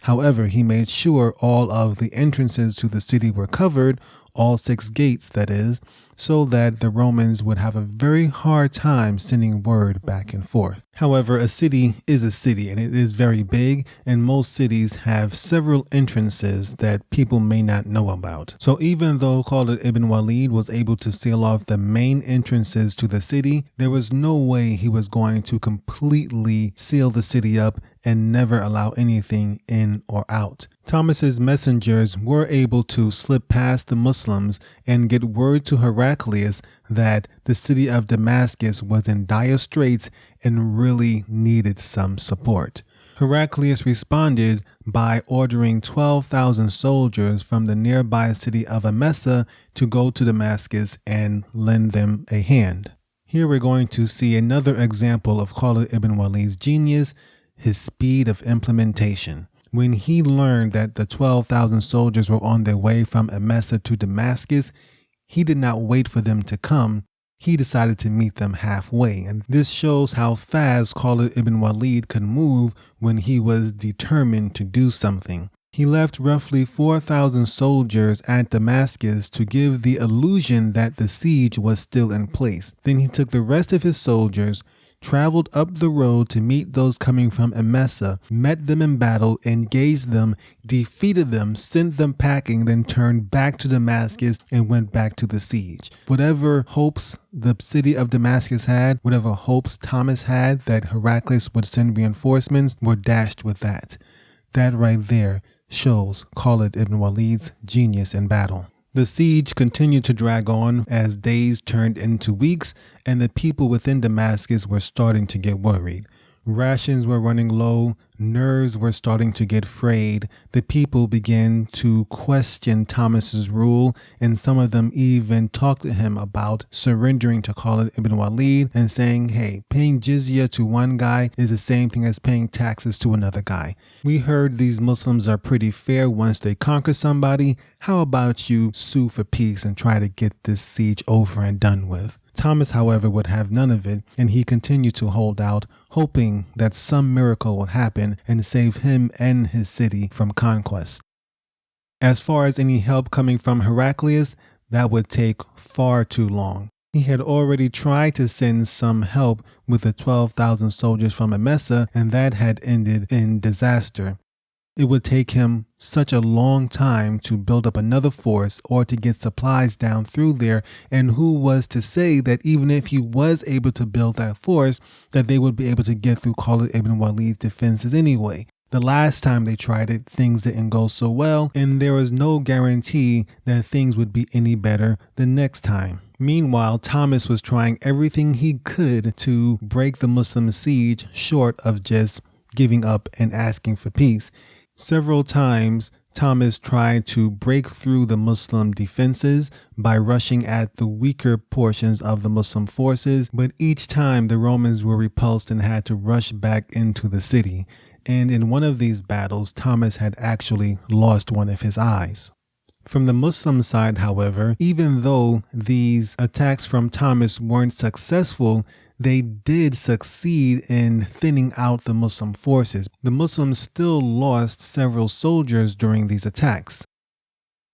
However, he made sure all of the entrances to the city were covered, all 6 gates that is, so that the Romans would have a very hard time sending word back and forth. However, a city is a city and it is very big, and most cities have several entrances that people may not know about. So even though Khalid ibn Walid was able to seal off the main entrances to the city, there was no way he was going to completely seal the city up and never allow anything in or out. Thomas's messengers were able to slip past the Muslims and get word to Heraclius that the city of Damascus was in dire straits and really needed some support. Heraclius responded by ordering 12,000 soldiers from the nearby city of Emesa to go to Damascus and lend them a hand. Here we're going to see another example of Khalid ibn Walid's genius, his speed of implementation. When he learned that the 12,000 soldiers were on their way from Emesa to Damascus, he did not wait for them to come. He decided to meet them halfway, and this shows how fast Khalid ibn Walid could move when he was determined to do something. He left roughly 4,000 soldiers at Damascus to give the illusion that the siege was still in place. Then he took the rest of his soldiers, traveled up the road to meet those coming from Emesa, met them in battle, engaged them, defeated them, sent them packing, then turned back to Damascus and went back to the siege. Whatever hopes the city of Damascus had, whatever hopes Thomas had that Heraclius would send reinforcements, were dashed with that. That right there shows Khalid ibn Walid's genius in battle. The siege continued to drag on as days turned into weeks, and the people within Damascus were starting to get worried. Rations were running low, nerves were starting to get frayed. The people began to question Thomas's rule, and some of them even talked to him about surrendering to Khalid ibn Walid and saying, hey, paying jizya to one guy is the same thing as paying taxes to another guy. We heard these Muslims are pretty fair once they conquer somebody. How about you sue for peace and try to get this siege over and done with? Thomas, however, would have none of it, and he continued to hold out, hoping that some miracle would happen and save him and his city from conquest. As far as any help coming from Heraclius, that would take far too long. He had already tried to send some help with the 12,000 soldiers from Emesa, and that had ended in disaster. It would take him such a long time to build up another force or to get supplies down through there, and who was to say that even if he was able to build that force, that they would be able to get through Khalid ibn Walid's defenses anyway. The last time they tried it, things didn't go so well, and there was no guarantee that things would be any better the next time. Meanwhile, Thomas was trying everything he could to break the Muslim siege short of just giving up and asking for peace. Several times, Thomas tried to break through the Muslim defenses by rushing at the weaker portions of the Muslim forces, but each time the Romans were repulsed and had to rush back into the city. And in one of these battles, Thomas had actually lost one of his eyes. From the Muslim side, however, even though these attacks from Thomas weren't successful, they did succeed in thinning out the Muslim forces. The Muslims still lost several soldiers during these attacks.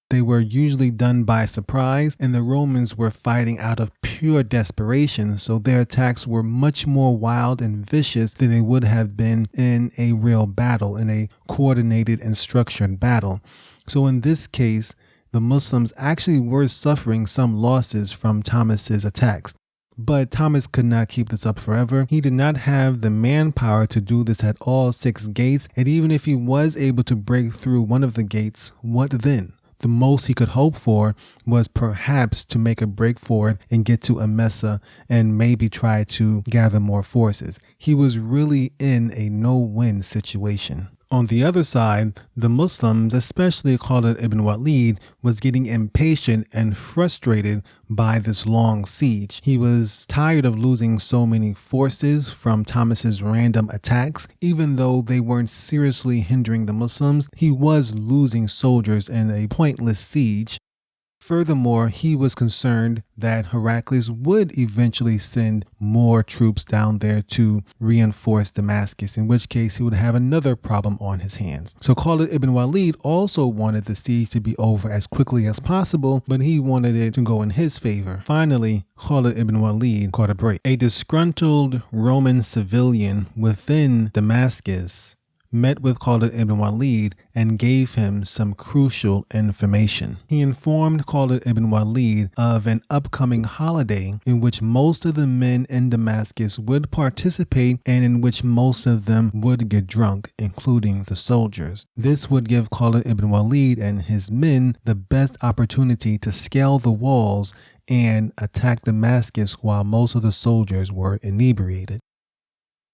They were usually done by surprise, and the Romans were fighting out of pure desperation, so their attacks were much more wild and vicious than they would have been in a real battle, in a coordinated and structured battle. So in this case, the Muslims actually were suffering some losses from Thomas's attacks. But Thomas could not keep this up forever. He did not have the manpower to do this at all 6 gates, and even if he was able to break through one of the gates, what then? The most he could hope for was perhaps to make a break for it and get to Emesa and maybe try to gather more forces. He was really in a no-win situation. On the other side, the Muslims, especially Khalid ibn Walid, was getting impatient and frustrated by this long siege. He was tired of losing so many forces from Thomas's random attacks. Even though they weren't seriously hindering the Muslims, he was losing soldiers in a pointless siege. Furthermore, he was concerned that Heraclius would eventually send more troops down there to reinforce Damascus, in which case he would have another problem on his hands. So Khalid ibn Walid also wanted the siege to be over as quickly as possible, but he wanted it to go in his favor. Finally, Khalid ibn Walid caught a break. A disgruntled Roman civilian within Damascus met with Khalid ibn Walid and gave him some crucial information. He informed Khalid ibn Walid of an upcoming holiday in which most of the men in Damascus would participate and in which most of them would get drunk, including the soldiers. This would give Khalid ibn Walid and his men the best opportunity to scale the walls and attack Damascus while most of the soldiers were inebriated.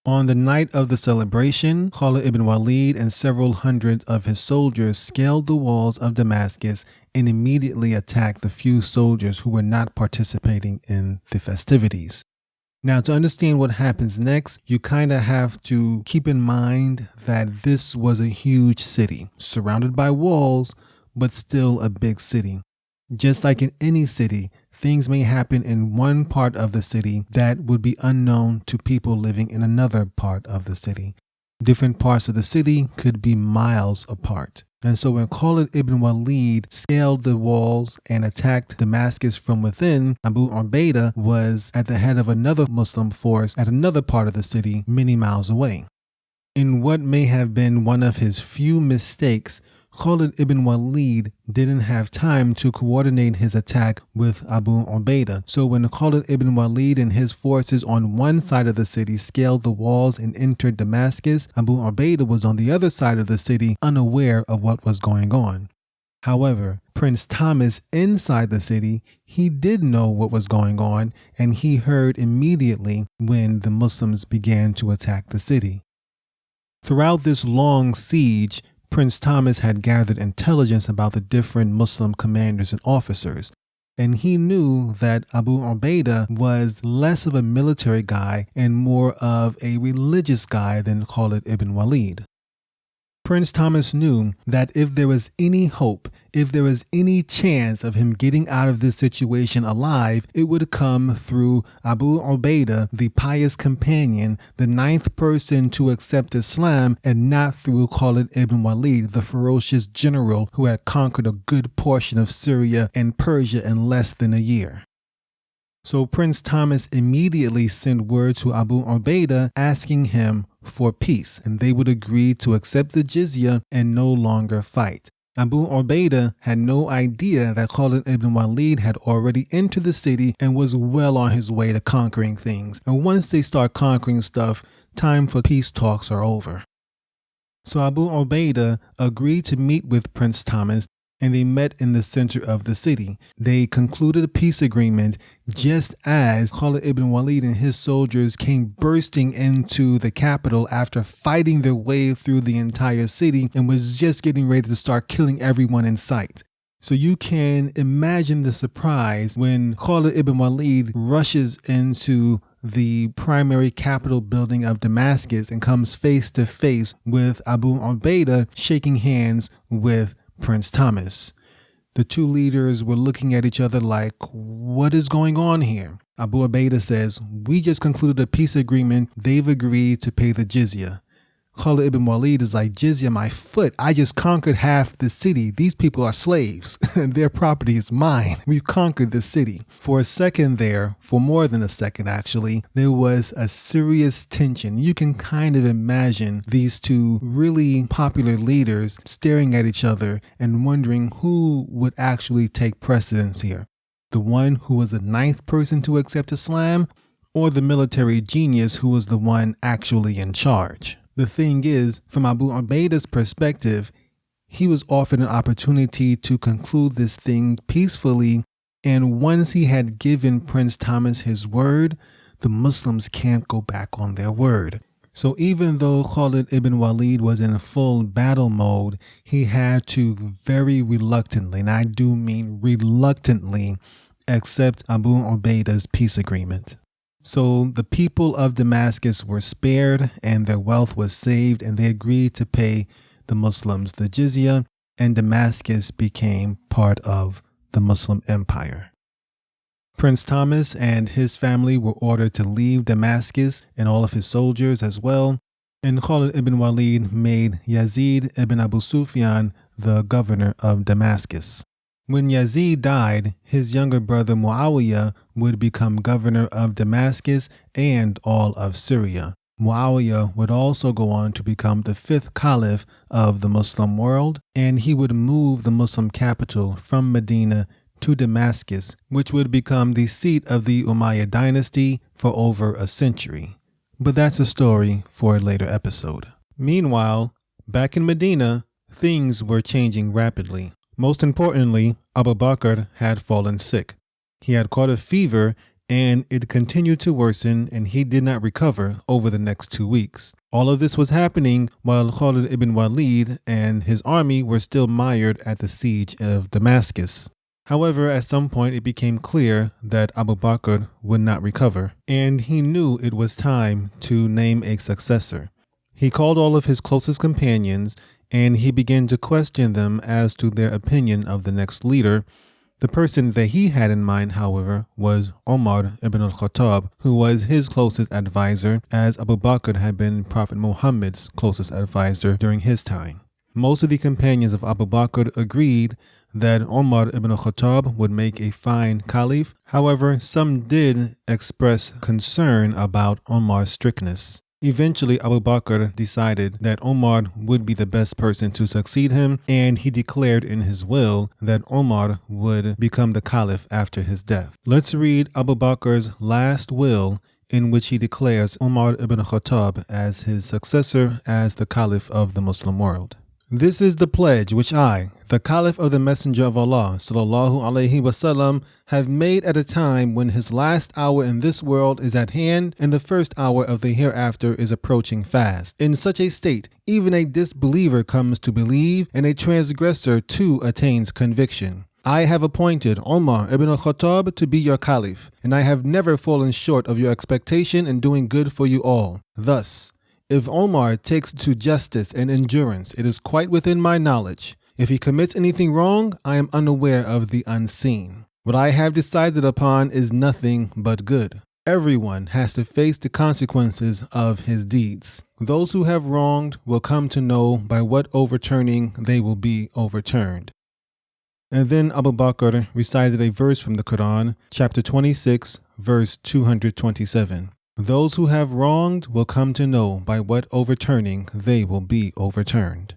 On the night of the celebration, Khalid ibn Walid and several hundred of his soldiers scaled the walls of Damascus and immediately attacked the few soldiers who were not participating in the festivities. Now, to understand what happens next, you kind of have to keep in mind that this was a huge city, surrounded by walls, but still a big city. Just like in any city, things may happen in one part of the city that would be unknown to people living in another part of the city. Different parts of the city could be miles apart. And so when Khalid ibn Walid scaled the walls and attacked Damascus from within, Abu Ubaidah was at the head of another Muslim force at another part of the city many miles away. In what may have been one of his few mistakes, Khalid ibn Walid didn't have time to coordinate his attack with Abu Ubaidah. So when Khalid ibn Walid and his forces on one side of the city scaled the walls and entered Damascus, Abu Ubaidah was on the other side of the city, unaware of what was going on. However, Prince Thomas inside the city, he did know what was going on, and he heard immediately when the Muslims began to attack the city. Throughout this long siege, Prince Thomas had gathered intelligence about the different Muslim commanders and officers, and he knew that Abu Ubaidah was less of a military guy and more of a religious guy than Khalid ibn Walid. Prince Thomas knew that if there was any hope, if there was any chance of him getting out of this situation alive, it would come through Abu Ubaidah, the pious companion, the ninth person to accept Islam, and not through Khalid ibn Walid, the ferocious general who had conquered a good portion of Syria and Persia in less than a year. So Prince Thomas immediately sent word to Abu Ubaidah asking him for peace, and they would agree to accept the jizya and no longer fight. Abu Ubaidah had no idea that Khalid ibn Walid had already entered the city and was well on his way to conquering things. And once they start conquering stuff, time for peace talks are over. So Abu Ubaidah agreed to meet with Prince Thomas, and they met in the center of the city. They concluded a peace agreement just as Khalid ibn Walid and his soldiers came bursting into the capital after fighting their way through the entire city and was just getting ready to start killing everyone in sight. So you can imagine the surprise when Khalid ibn Walid rushes into the primary capital building of Damascus and comes face to face with Abu Ubaidah shaking hands with Prince Thomas. The two leaders were looking at each other like, what is going on here? Abu Ubaidah says, we just concluded a peace agreement. They've agreed to pay the jizya. Khalid ibn Walid is like, jizya my foot. I just conquered half the city. These people are slaves and their property is mine. We've conquered the city. For a second there, for more than a second actually, there was a serious tension. You can kind of imagine these two really popular leaders staring at each other and wondering who would actually take precedence here. The one who was the ninth person to accept Islam, or the military genius who was the one actually in charge. The thing is, from Abu Ubaidah's perspective, he was offered an opportunity to conclude this thing peacefully, and once he had given Prince Thomas his word, the Muslims can't go back on their word. So even though Khalid ibn Walid was in full battle mode, he had to very reluctantly, and I do mean reluctantly, accept Abu Ubaidah's peace agreement. So the people of Damascus were spared and their wealth was saved, and they agreed to pay the Muslims the jizya, and Damascus became part of the Muslim Empire. Prince Thomas and his family were ordered to leave Damascus, and all of his soldiers as well, and Khalid ibn Walid made Yazid ibn Abu Sufyan the governor of Damascus. When Yazid died, his younger brother Muawiyah would become governor of Damascus and all of Syria. Muawiyah would also go on to become the fifth Caliph of the Muslim world, and he would move the Muslim capital from Medina to Damascus, which would become the seat of the Umayyad dynasty for over a century. But that's a story for a later episode. Meanwhile, back in Medina, things were changing rapidly. Most importantly, Abu Bakr had fallen sick. He had caught a fever, and it continued to worsen, and he did not recover over the next 2 weeks. All of this was happening while Khalid ibn Walid and his army were still mired at the siege of Damascus. However, at some point it became clear that Abu Bakr would not recover, and he knew it was time to name a successor. He called all of his closest companions, and he began to question them as to their opinion of the next leader. The person that he had in mind, however, was Omar ibn al-Khattab, who was his closest advisor, as Abu Bakr had been Prophet Muhammad's closest advisor during his time. Most of the companions of Abu Bakr agreed that Omar ibn al-Khattab would make a fine caliph. However, some did express concern about Omar's strictness. Eventually, Abu Bakr decided that Omar would be the best person to succeed him, and he declared in his will that Omar would become the caliph after his death. Let's read Abu Bakr's last will, in which he declares Omar ibn Khattab as his successor as the caliph of the Muslim world. This is the pledge which I, the Caliph of the Messenger of Allah, sallallahu alaihi wasallam, have made at a time when his last hour in this world is at hand and the first hour of the hereafter is approaching fast. In such a state, even a disbeliever comes to believe, and a transgressor too attains conviction. I have appointed Omar ibn al-Khattab to be your Caliph, and I have never fallen short of your expectation in doing good for you all. Thus, if Omar takes to justice and endurance, it is quite within my knowledge. If he commits anything wrong, I am unaware of the unseen. What I have decided upon is nothing but good. Everyone has to face the consequences of his deeds. Those who have wronged will come to know by what overturning they will be overturned. And then Abu Bakr recited a verse from the Quran, chapter 26, verse 227. Those who have wronged will come to know by what overturning they will be overturned.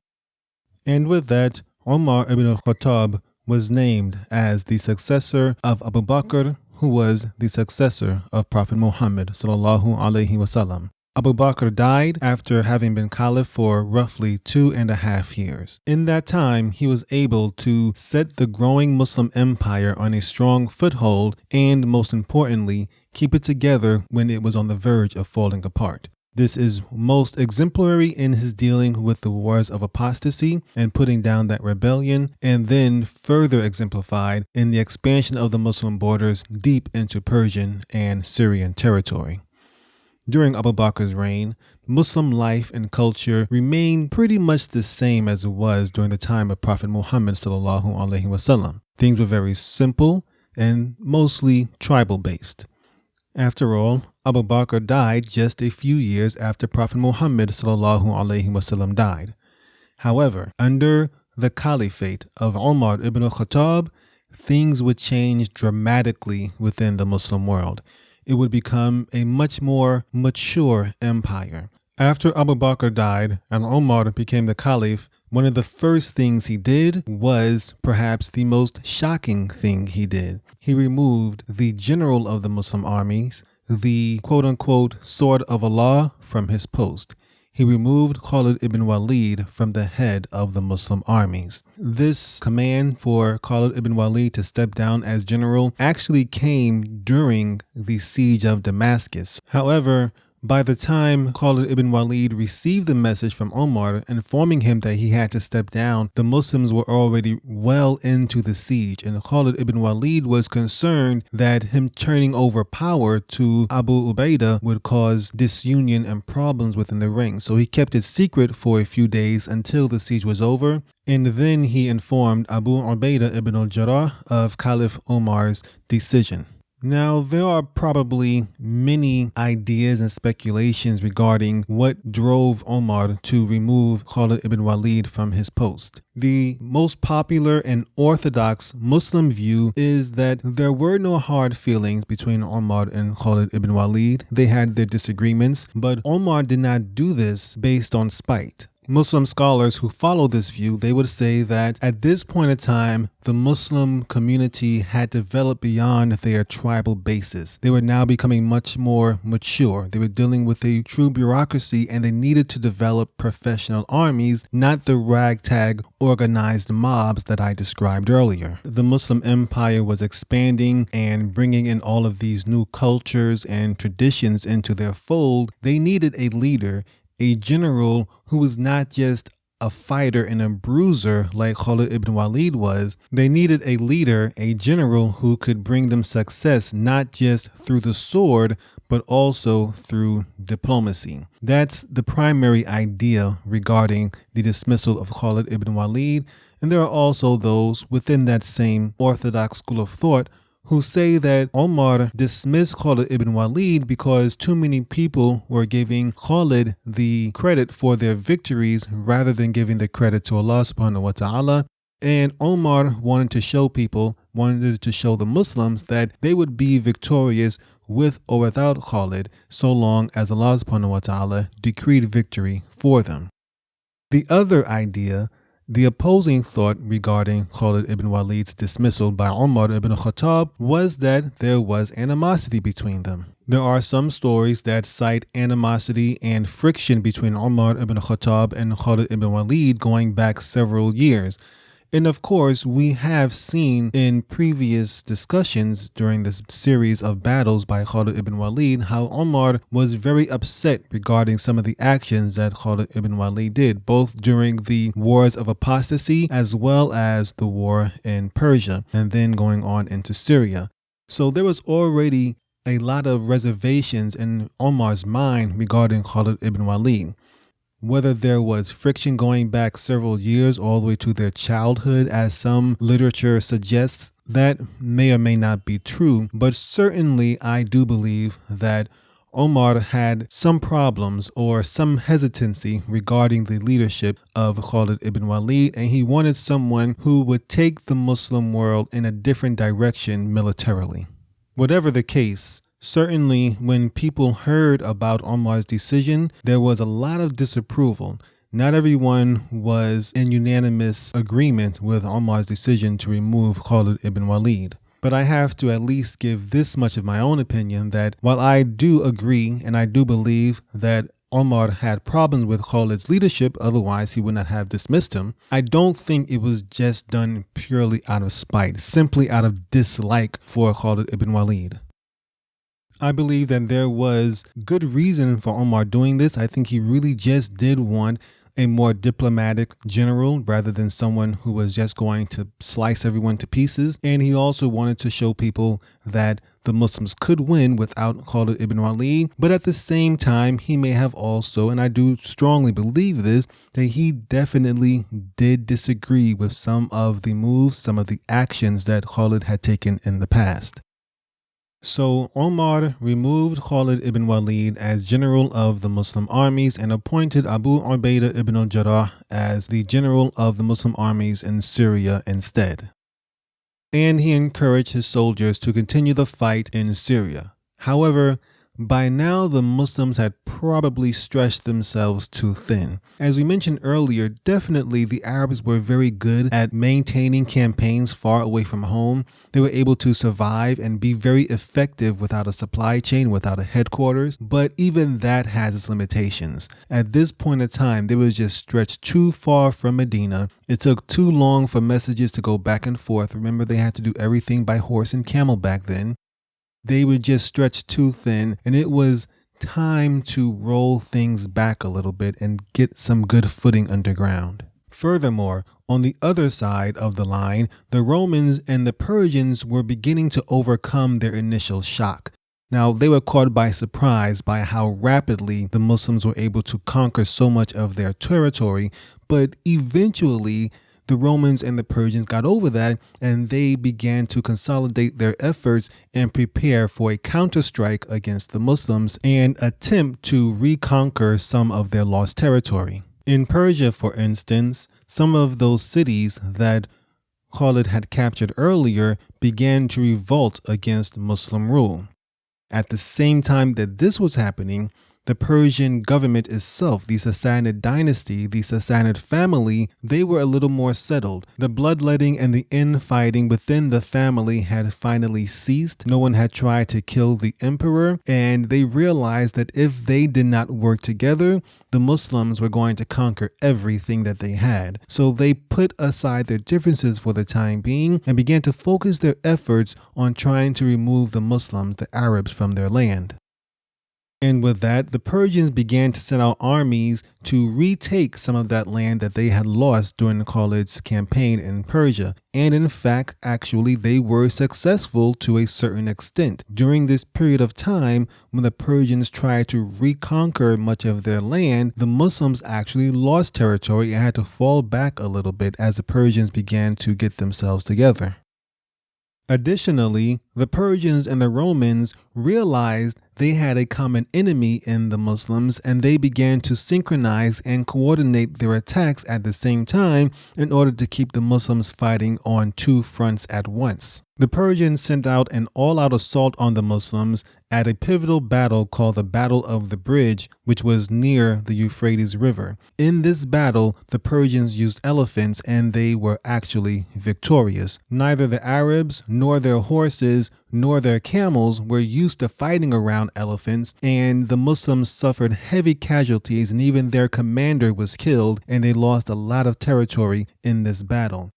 And with that, Omar ibn al-Khattab was named as the successor of Abu Bakr, who was the successor of Prophet Muhammad sallallahu alaihi wasallam. Abu Bakr died after having been caliph for roughly 2.5 years. In that time, he was able to set the growing Muslim empire on a strong foothold and, most importantly, keep it together when it was on the verge of falling apart. This is most exemplary in his dealing with the wars of apostasy and putting down that rebellion, and then further exemplified in the expansion of the Muslim borders deep into Persian and Syrian territory. During Abu Bakr's reign, Muslim life and culture remained pretty much the same as it was during the time of Prophet Muhammad sallallahu alaihi wasallam. Things were very simple and mostly tribal-based. After all, Abu Bakr died just a few years after Prophet Muhammad sallallahu alaihi wasallam died. However, under the Caliphate of Omar ibn al-Khattab, things would change dramatically within the Muslim world. It would become a much more mature empire. After Abu Bakr died and Omar became the Caliph, one of the first things he did was perhaps the most shocking thing he did. He removed the general of the Muslim armies, the quote-unquote sword of Allah, from his post. He removed Khalid ibn Walid from the head of the Muslim armies. This command for Khalid ibn Walid to step down as general actually came during the siege of Damascus. However, By the time Khalid ibn Walid received the message from Omar informing him that he had to step down, the Muslims were already well into the siege, and Khalid ibn Walid was concerned that him turning over power to Abu Ubaidah would cause disunion and problems within the ranks. So he kept it secret for a few days until the siege was over, and then he informed Abu Ubaidah ibn al-Jarrah of Caliph Omar's decision. Now, there are probably many ideas and speculations regarding what drove Omar to remove Khalid ibn Walid from his post. The most popular and orthodox Muslim view is that there were no hard feelings between Omar and Khalid ibn Walid. They had their disagreements, but Omar did not do this based on spite. Muslim scholars who follow this view, they would say that at this point in time, the Muslim community had developed beyond their tribal basis. They were now becoming much more mature. They were dealing with a true bureaucracy, and they needed to develop professional armies, not the ragtag organized mobs that I described earlier. The Muslim empire was expanding and bringing in all of these new cultures and traditions into their fold. They needed a leader, a general who was not just a fighter and a bruiser like Khalid ibn Walid was. They needed a leader, a general who could bring them success not just through the sword, but also through diplomacy. That's the primary idea regarding the dismissal of Khalid ibn Walid. And there are also those within that same orthodox school of thought who say that Omar dismissed Khalid ibn Walid because too many people were giving Khalid the credit for their victories rather than giving the credit to Allah subhanahu wa ta'ala. And Omar wanted to show the Muslims that they would be victorious with or without Khalid so long as Allah subhanahu wa ta'ala decreed victory for them. The other idea, the opposing thought regarding Khalid ibn Walid's dismissal by Omar ibn al-Khattab, was that there was animosity between them. There are some stories that cite animosity and friction between Omar ibn al-Khattab and Khalid ibn Walid going back several years. And of course, we have seen in previous discussions during this series of battles by Khalid ibn Walid how Omar was very upset regarding some of the actions that Khalid ibn Walid did, both during the wars of apostasy as well as the war in Persia and then going on into Syria. So there was already a lot of reservations in Omar's mind regarding Khalid ibn Walid. Whether there was friction going back several years all the way to their childhood, as some literature suggests, that may or may not be true, but certainly I do believe that Omar had some problems or some hesitancy regarding the leadership of Khalid ibn Walid, and he wanted someone who would take the Muslim world in a different direction militarily. Whatever the case, certainly when people heard about Omar's decision, there was a lot of disapproval. Not everyone was in unanimous agreement with Omar's decision to remove Khalid ibn Walid. But I have to at least give this much of my own opinion, that while I do agree and I do believe that Omar had problems with Khalid's leadership, otherwise he would not have dismissed him, I don't think it was just done purely out of spite, simply out of dislike for Khalid ibn Walid. I believe that there was good reason for Omar doing this. I think he really just did want a more diplomatic general rather than someone who was just going to slice everyone to pieces. And he also wanted to show people that the Muslims could win without Khalid ibn Walid. But at the same time, he may have also, and I do strongly believe this, that he definitely did disagree with some of the moves, some of the actions that Khalid had taken in the past. So Omar removed Khalid ibn Walid as general of the Muslim armies and appointed Abu Ubaidah ibn al-Jarrah as the general of the Muslim armies in Syria instead. And he encouraged his soldiers to continue the fight in Syria. However, by now the Muslims had probably stretched themselves too thin. As we mentioned earlier, definitely the Arabs were very good at maintaining campaigns far away from home. They were able to survive and be very effective without a supply chain, without a headquarters, but even that has its limitations. At this point in time, they were just stretched too far from Medina. It took too long for messages to go back and forth. Remember, they had to do everything by horse and camel back then. They were just stretched too thin, and it was time to roll things back a little bit and get some good footing underground. Furthermore, on the other side of the line, the Romans and the Persians were beginning to overcome their initial shock. Now, they were caught by surprise by how rapidly the Muslims were able to conquer so much of their territory, but eventually the Romans and the Persians got over that, and they began to consolidate their efforts and prepare for a counterstrike against the Muslims and attempt to reconquer some of their lost territory. In Persia, for instance, some of those cities that Khalid had captured earlier began to revolt against Muslim rule. At the same time that this was happening, the Persian government itself, the Sassanid dynasty, the Sassanid family, they were a little more settled. The bloodletting and the infighting within the family had finally ceased. No one had tried to kill the emperor, and they realized that if they did not work together, the Muslims were going to conquer everything that they had. So they put aside their differences for the time being and began to focus their efforts on trying to remove the Muslims, the Arabs, from their land. And with that, the Persians began to send out armies to retake some of that land that they had lost during Khalid's campaign in Persia. And in fact, actually, they were successful to a certain extent. During this period of time, when the Persians tried to reconquer much of their land, the Muslims actually lost territory and had to fall back a little bit as the Persians began to get themselves together. Additionally, the Persians and the Romans realized they had a common enemy in the Muslims, and they began to synchronize and coordinate their attacks at the same time in order to keep the Muslims fighting on two fronts at once. The Persians sent out an all-out assault on the Muslims at a pivotal battle called the Battle of the Bridge, which was near the Euphrates River. In this battle, the Persians used elephants, and they were actually victorious. Neither the Arabs nor their horses nor their camels were used to fighting around elephants, and the Muslims suffered heavy casualties, and even their commander was killed, and they lost a lot of territory in this battle.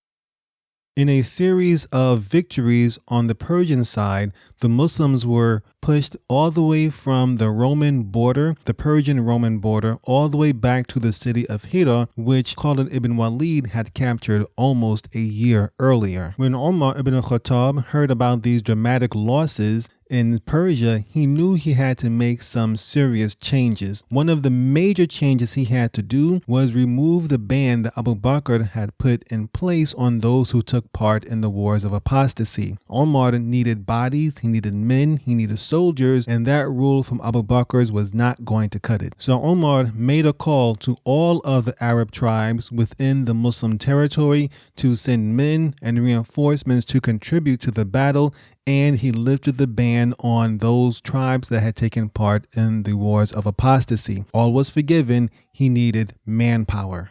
In a series of victories on the Persian side, the Muslims were pushed all the way from the Roman border, the Persian-Roman border, all the way back to the city of Hira, which Khalid ibn Walid had captured almost a year earlier. When Omar ibn al-Khattab heard about these dramatic losses in Persia, he knew he had to make some serious changes. One of the major changes he had to do was remove the ban that Abu Bakr had put in place on those who took part in the wars of apostasy. Omar needed bodies, he needed men, he needed soldiers, and that rule from Abu Bakr's was not going to cut it. So Omar made a call to all of the Arab tribes within the Muslim territory to send men and reinforcements to contribute to the battle, and he lifted the ban on those tribes that had taken part in the wars of apostasy. All was forgiven. He needed manpower.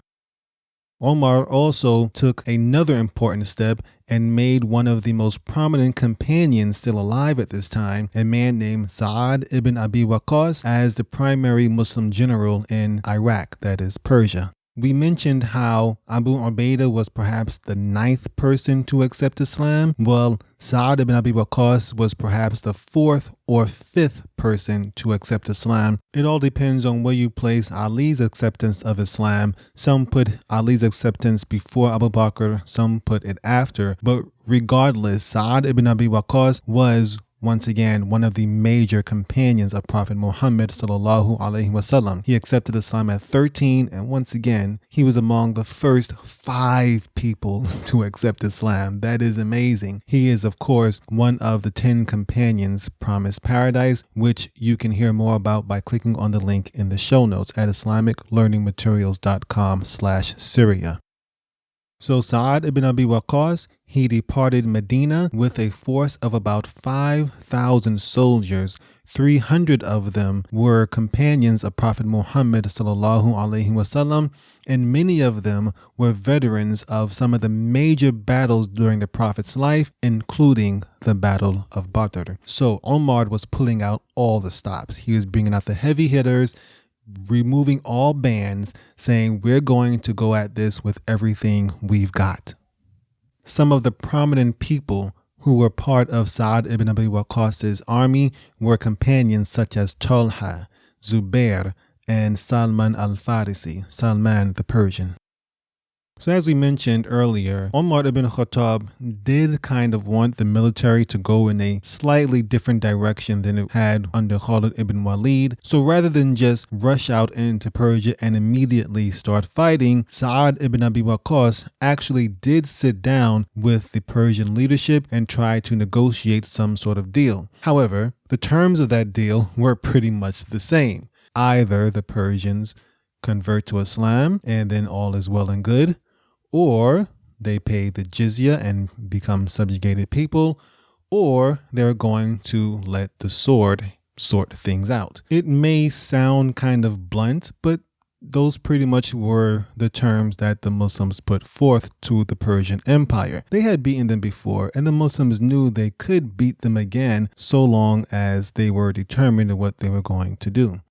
Omar also took another important step and made one of the most prominent companions still alive at this time, a man named Sa'ad ibn Abi Waqqas, as the primary Muslim general in Iraq, that is Persia. We mentioned how Abu Ubaidah was perhaps the 9th person to accept Islam. Well, Sa'ad ibn Abi Waqqas was perhaps the 4th or 5th person to accept Islam. It all depends on where you place Ali's acceptance of Islam. Some put Ali's acceptance before Abu Bakr, some put it after. But regardless, Sa'ad ibn Abi Waqqas was once again one of the major companions of Prophet Muhammad sallallahu alaihi wasallam. He accepted Islam at 13, and once again he was among the first 5 people to accept Islam. That is amazing. He is of course one of the 10 companions promised paradise, which you can hear more about by clicking on the link in the show notes at islamiclearningmaterials.com/Syria. So Sa'ad ibn Abi Waqqas, he departed Medina with a force of about 5,000 soldiers. 300 of them were companions of Prophet Muhammad sallallahu alaihi wasallam, and many of them were veterans of some of the major battles during the Prophet's life, including the Battle of Badr. So Omar was pulling out all the stops. He was bringing out the heavy hitters, removing all bans, saying we're going to go at this with everything we've got. Some of the prominent people who were part of Sa'ad ibn Abi Waqqas' army were companions such as Talha, Zubair, and Salman al-Farisi, Salman the Persian. So as we mentioned earlier, Omar ibn Khattab did kind of want the military to go in a slightly different direction than it had under Khalid ibn Walid. So rather than just rush out into Persia and immediately start fighting, Sa'ad ibn Abi Waqqas actually did sit down with the Persian leadership and try to negotiate some sort of deal. However, the terms of that deal were pretty much the same. Either the Persians convert to Islam and then all is well and good, or they pay the jizya and become subjugated people, or they're going to let the sword sort things out. It may sound kind of blunt, but those pretty much were the terms that the Muslims put forth to the Persian Empire. They had beaten them before, and the Muslims knew they could beat them again so long as they were determined in what they were going to do.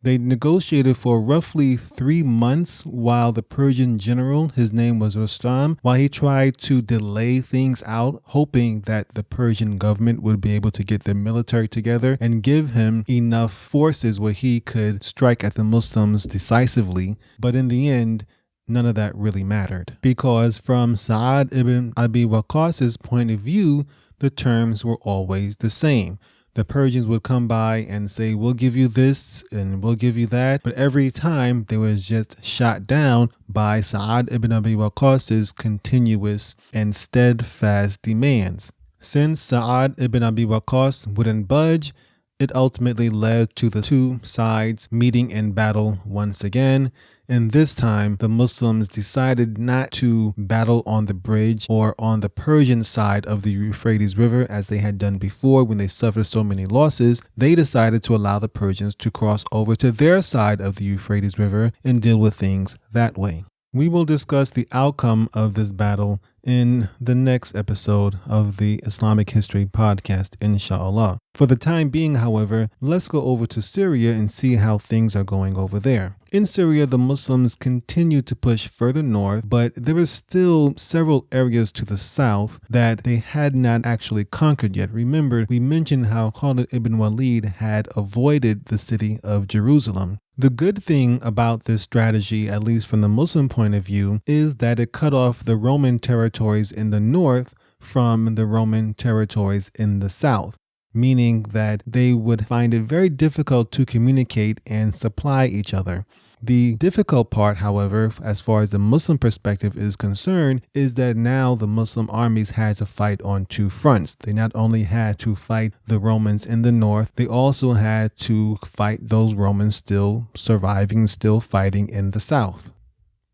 They negotiated for roughly 3 months while the Persian general, his name was Rustam, while he tried to delay things out, hoping that the Persian government would be able to get their military together and give him enough forces where he could strike at the Muslims decisively. But in the end, none of that really mattered, because from Sa'ad ibn Abi Waqqas' point of view, the terms were always the same. The Persians would come by and say, we'll give you this and we'll give you that. But every time they was just shot down by Sa'ad ibn Abi Waqqas' continuous and steadfast demands. Since Sa'ad ibn Abi Waqqas wouldn't budge, it ultimately led to the two sides meeting in battle once again. And this time, the Muslims decided not to battle on the bridge or on the Persian side of the Euphrates River as they had done before when they suffered so many losses. They decided to allow the Persians to cross over to their side of the Euphrates River and deal with things that way. We will discuss the outcome of this battle in the next episode of the Islamic History Podcast, inshallah. For the time being, however, let's go over to Syria and see how things are going over there. In Syria, the Muslims continue to push further north, but there is still several areas to the south that they had not actually conquered yet. Remember, we mentioned how Khalid ibn Walid had avoided the city of Jerusalem. The good thing about this strategy, at least from the Muslim point of view, is that it cut off the Roman territories in the north from the Roman territories in the south, meaning that they would find it very difficult to communicate and supply each other. The difficult part, however, as far as the Muslim perspective is concerned, is that now the Muslim armies had to fight on two fronts. They not only had to fight the Romans in the north, they also had to fight those Romans still surviving, still fighting in the south.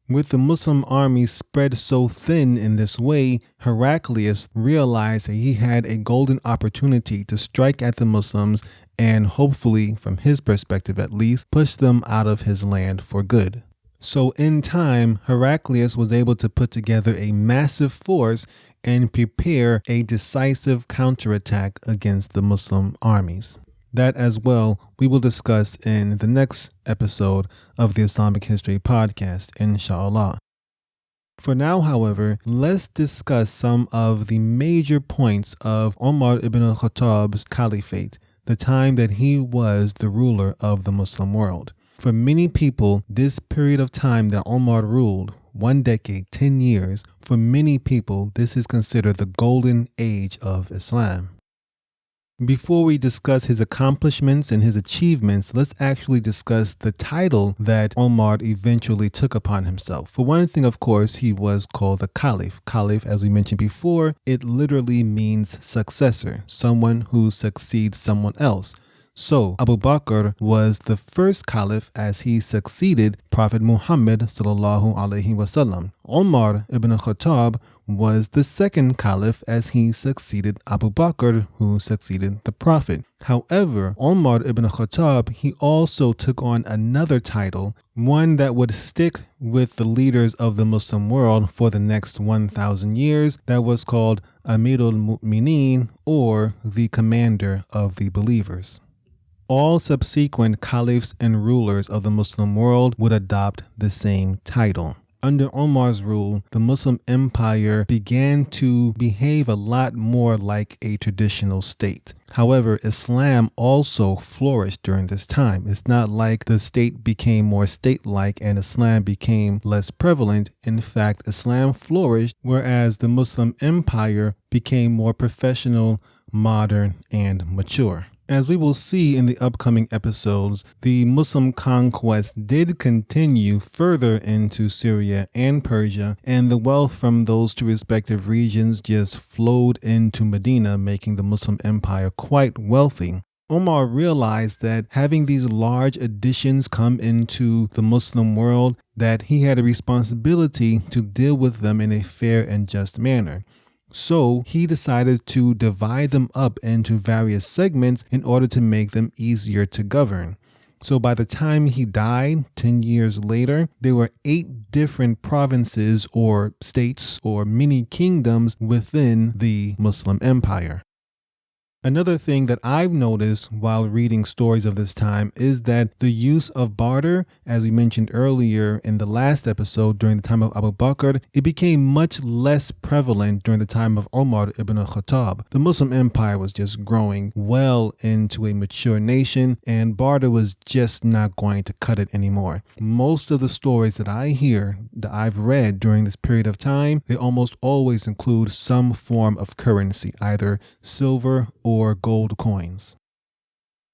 With the Muslim army spread so thin in this way, Heraclius realized that he had a golden opportunity to strike at the Muslims and hopefully, from his perspective at least, push them out of his land for good. So in time, Heraclius was able to put together a massive force and prepare a decisive counterattack against the Muslim armies. That as well, we will discuss in the next episode of the Islamic History Podcast, inshallah. For now, however, let's discuss some of the major points of Omar ibn al-Khattab's Caliphate, the time that he was the ruler of the Muslim world. For many people, this period of time that Omar ruled, 1 decade, 10 years, for many people, this is considered the golden age of Islam. Before we discuss his accomplishments and his achievements, let's actually discuss the title that Omar eventually took upon himself. For one thing, of course, he was called the Caliph. Caliph, as we mentioned before, it literally means successor, someone who succeeds someone else. So Abu Bakr was the first caliph as he succeeded Prophet Muhammad sallallahu alaihi wasallam. Omar ibn Khattab was the second caliph as he succeeded Abu Bakr, who succeeded the Prophet. However, Omar ibn Khattab, he also took on another title, one that would stick with the leaders of the Muslim world for the next 1,000 years, that was called Amirul Mu'mineen, or the commander of the believers. All subsequent caliphs and rulers of the Muslim world would adopt the same title. Under Omar's rule, the Muslim empire began to behave a lot more like a traditional state. However, Islam also flourished during this time. It's not like the state became more state-like and Islam became less prevalent. In fact, Islam flourished, whereas the Muslim empire became more professional, modern, and mature. As we will see in the upcoming episodes, the Muslim conquest did continue further into Syria and Persia, and the wealth from those two respective regions just flowed into Medina, making the Muslim empire quite wealthy. Omar realized that having these large additions come into the Muslim world, that he had a responsibility to deal with them in a fair and just manner. So he decided to divide them up into various segments in order to make them easier to govern. So by the time he died, 10 years later, there were 8 different provinces or states or mini kingdoms within the Muslim empire. Another thing that I've noticed while reading stories of this time is that the use of barter, as we mentioned earlier in the last episode during the time of Abu Bakr, it became much less prevalent during the time of Omar ibn al-Khattab. The Muslim empire was just growing well into a mature nation, and barter was just not going to cut it anymore. Most of the stories that I hear, that I've read during this period of time, they almost always include some form of currency, either silver or gold coins.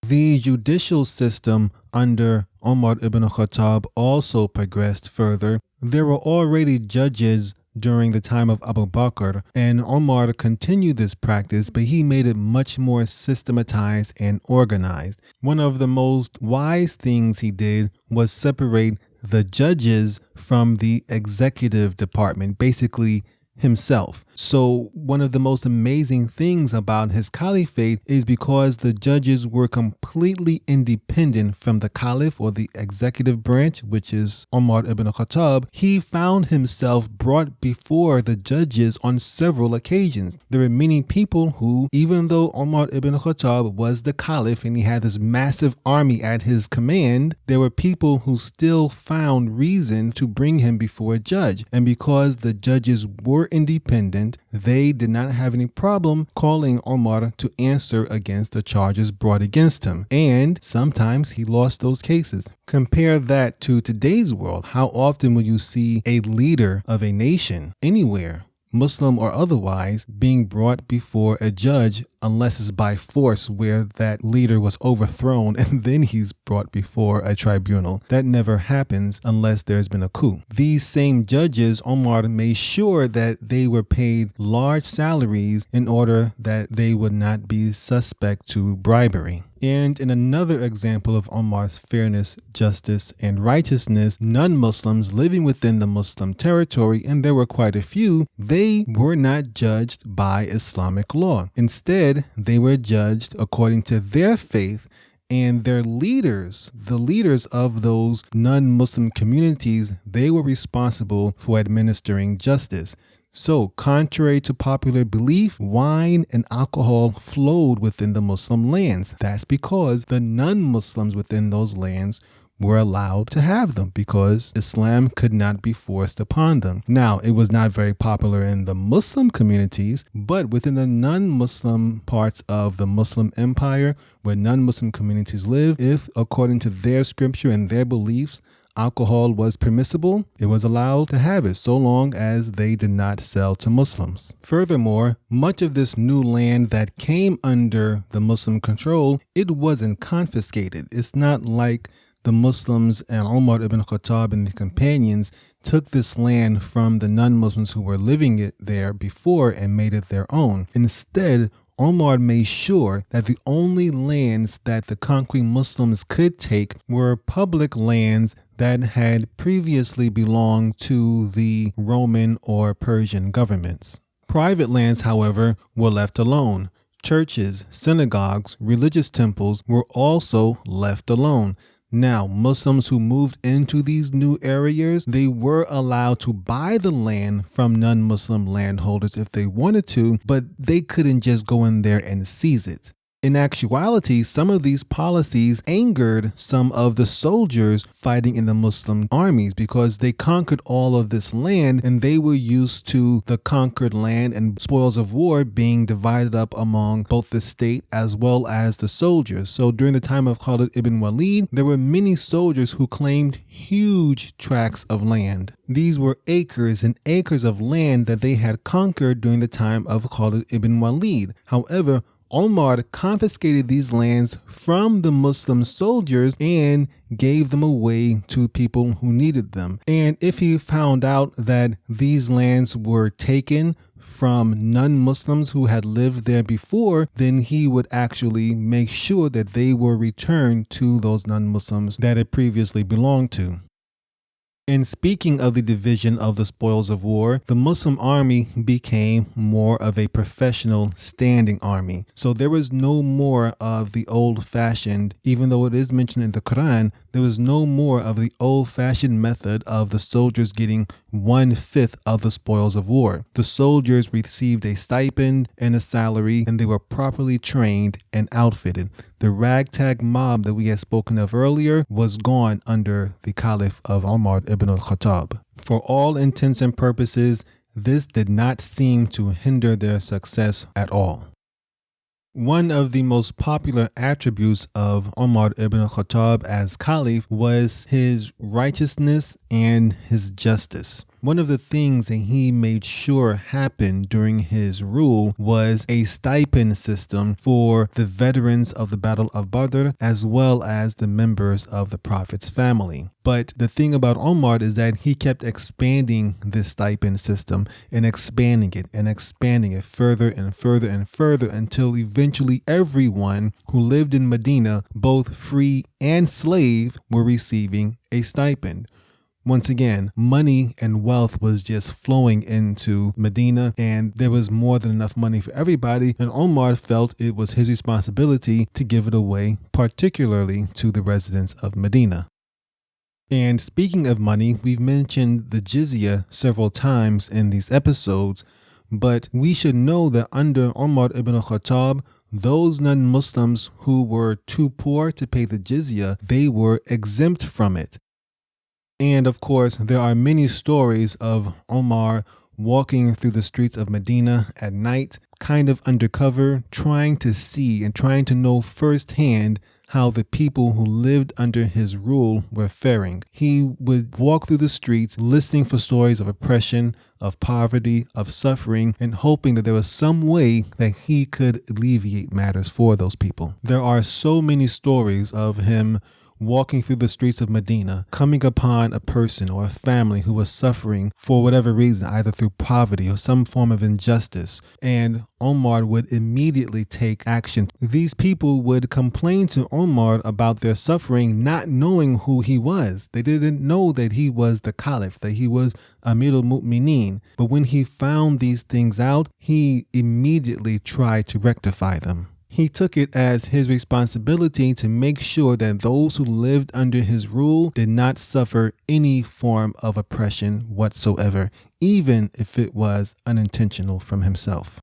The judicial system under Omar ibn al-Khattab also progressed further. There were already judges during the time of Abu Bakr, and Omar continued this practice, but he made it much more systematized and organized. One of the most wise things he did was separate the judges from the executive department, basically himself. So one of the most amazing things about his caliphate is because the judges were completely independent from the Caliph or the executive branch, which is Omar ibn al-Khattab, he found himself brought before the judges on several occasions. There were many people who, even though Omar ibn al-Khattab was the Caliph and he had this massive army at his command, there were people who still found reason to bring him before a judge. And because the judges were independent, they did not have any problem calling Omar to answer against the charges brought against him. And sometimes he lost those cases. Compare that to today's world. How often will you see a leader of a nation anywhere, Muslim or otherwise, being brought before a judge unless it's by force, where that leader was overthrown and then he's brought before a tribunal? That never happens unless there's been a coup. These same judges, Omar made sure that they were paid large salaries in order that they would not be suspect to bribery. And in another example of Omar's fairness, justice, and righteousness, non-Muslims living within the Muslim territory, and there were quite a few, they were not judged by Islamic law. Instead, they were judged according to their faith, and their leaders, the leaders of those non-Muslim communities, they were responsible for administering justice. So, contrary to popular belief, wine and alcohol flowed within the Muslim lands. That's because the non-Muslims within those lands were allowed to have them because Islam could not be forced upon them. Now, it was not very popular in the Muslim communities, but within the non-Muslim parts of the Muslim empire, where non-Muslim communities live, if, according to their scripture and their beliefs, alcohol was permissible, it was allowed to have it so long as they did not sell to Muslims. Furthermore, much of this new land that came under the Muslim control, it wasn't confiscated. It's not like the Muslims and Omar ibn Khattab and the companions took this land from the non-Muslims who were living it there before and made it their own. Instead, Omar made sure that the only lands that the conquering Muslims could take were public lands that had previously belonged to the Roman or Persian governments. Private lands, however, were left alone. Churches, synagogues, religious temples were also left alone. Now, Muslims who moved into these new areas, they were allowed to buy the land from non-Muslim landholders if they wanted to, but they couldn't just go in there and seize it. In actuality, some of these policies angered some of the soldiers fighting in the Muslim armies because they conquered all of this land and they were used to the conquered land and spoils of war being divided up among both the state as well as the soldiers. So during the time of Khalid ibn Walid, there were many soldiers who claimed huge tracts of land. These were acres and acres of land that they had conquered during the time of Khalid ibn Walid. However, Omar confiscated these lands from the Muslim soldiers and gave them away to people who needed them. And if he found out that these lands were taken from non-Muslims who had lived there before, then he would actually make sure that they were returned to those non-Muslims that it previously belonged to. And speaking of the division of the spoils of war, the Muslim army became more of a professional standing army. So there was no more of the old-fashioned, even though it is mentioned in the Quran, there was no more of the old-fashioned method of the soldiers getting 1/5 of the spoils of war. The soldiers received a stipend and a salary, and they were properly trained and outfitted. The ragtag mob that we had spoken of earlier was gone under the Caliph of Omar ibn al-Khattab. For all intents and purposes, this did not seem to hinder their success at all. One of the most popular attributes of Omar ibn al-Khattab as Caliph was his righteousness and his justice. One of the things that he made sure happened during his rule was a stipend system for the veterans of the Battle of Badr as well as the members of the Prophet's family. But the thing about Omar is that he kept expanding this stipend system and expanding it further and further and further until eventually everyone who lived in Medina, both free and slave, were receiving a stipend. Once again, money and wealth was just flowing into Medina, and there was more than enough money for everybody, and Omar felt it was his responsibility to give it away, particularly to the residents of Medina. And speaking of money, we've mentioned the jizya several times in these episodes, but we should know that under Omar ibn al-Khattab, those non-Muslims who were too poor to pay the jizya, they were exempt from it. And of course, there are many stories of Omar walking through the streets of Medina at night, kind of undercover, trying to see and trying to know firsthand how the people who lived under his rule were faring. He would walk through the streets listening for stories of oppression, of poverty, of suffering, and hoping that there was some way that he could alleviate matters for those people. There are so many stories of him walking through the streets of Medina, coming upon a person or a family who was suffering for whatever reason, either through poverty or some form of injustice, and Omar would immediately take action. These people would complain to Omar about their suffering, not knowing who he was. They didn't know that he was the Caliph, that he was Amir al-Mu'mineen. But when he found these things out, he immediately tried to rectify them. He took it as his responsibility to make sure that those who lived under his rule did not suffer any form of oppression whatsoever, even if it was unintentional from himself.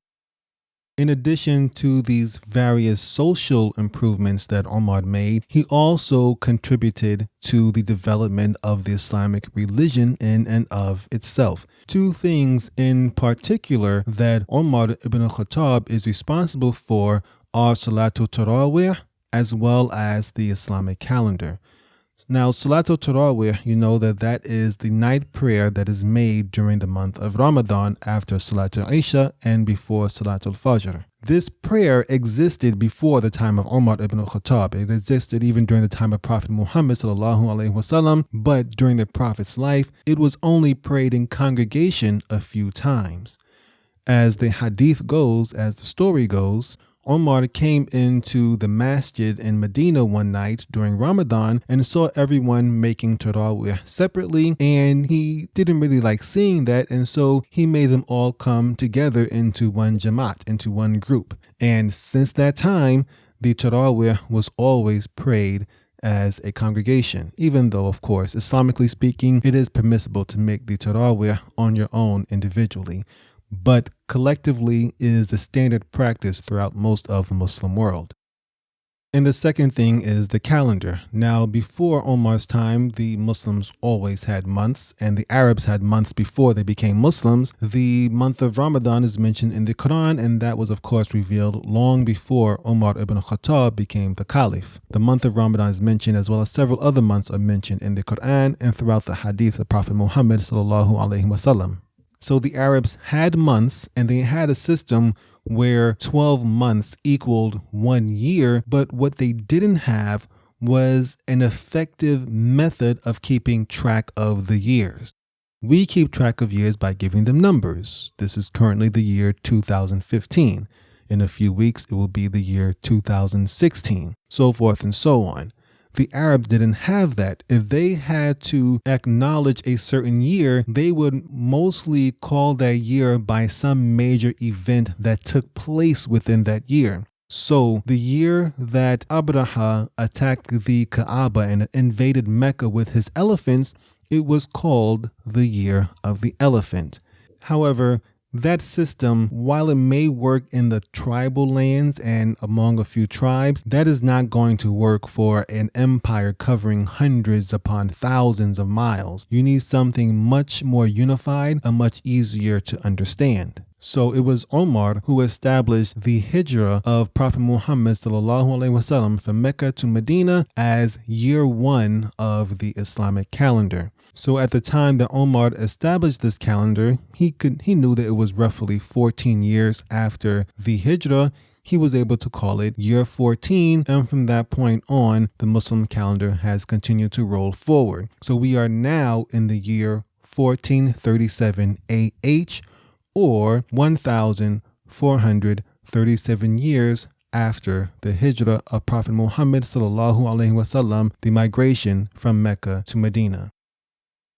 In addition to these various social improvements that Omar made, he also contributed to the development of the Islamic religion in and of itself. Two things in particular that Omar ibn al-Khattab is responsible for are Salatul Tarawih as well as the Islamic calendar. Now, Salatul Tarawih, you know that is the night prayer that is made during the month of Ramadan after Salatul Isha and before Salatul Fajr. This prayer existed before the time of Omar ibn al-Khattab. It existed even during the time of Prophet Muhammad ﷺ, but during the Prophet's life, it was only prayed in congregation a few times. As the hadith goes, as the story goes, Omar came into the masjid in Medina one night during Ramadan and saw everyone making tarawih separately, and he didn't really like seeing that, and so he made them all come together into one jamaat, into one group. And since that time, the tarawih was always prayed as a congregation, even though, of course, Islamically speaking, it is permissible to make the tarawih on your own individually, but collectively is the standard practice throughout most of the Muslim world. And the second thing is the calendar. Now, before Omar's time, the Muslims always had months, and the Arabs had months before they became Muslims. The month of Ramadan is mentioned in the Quran, and that was, of course, revealed long before Omar ibn al-Khattab became the Caliph. The month of Ramadan is mentioned, as well as several other months are mentioned in the Quran and throughout the hadith of Prophet Muhammad sallallahu alaihi wasallam. So the Arabs had months, and they had a system where 12 months equaled 1 year, but what they didn't have was an effective method of keeping track of the years. We keep track of years by giving them numbers. This is currently the year 2015. In a few weeks, it will be the year 2016, so forth and so on. The Arabs didn't have that. If they had to acknowledge a certain year, they would mostly call that year by some major event that took place within that year. So the year that Abraha attacked the Kaaba and invaded Mecca with his elephants, it was called the year of the elephant. However, that system, while it may work in the tribal lands and among a few tribes, that is not going to work for an empire covering hundreds upon thousands of miles. You need something much more unified and much easier to understand. So it was Omar who established the hijrah of Prophet Muhammad sallallahu alaihi wasallam from Mecca to Medina as year 1 of the Islamic calendar. So at the time that Omar established this calendar, he knew that it was roughly 14 years after the hijrah. He was able to call it year 14, and from that point on, the Muslim calendar has continued to roll forward. So we are now in the year 1437 AH, or 1,437 years after the hijrah of Prophet Muhammad sallallahu alaihi wasallam, the migration from Mecca to Medina.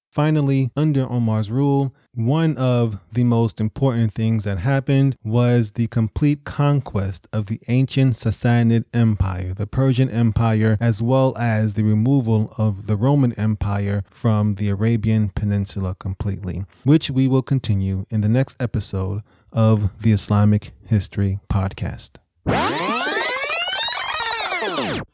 Finally, under Omar's rule, one of the most important things that happened was the complete conquest of the ancient Sassanid Empire, the Persian Empire, as well as the removal of the Roman Empire from the Arabian Peninsula completely, which we will continue in the next episode of the Islamic History Podcast.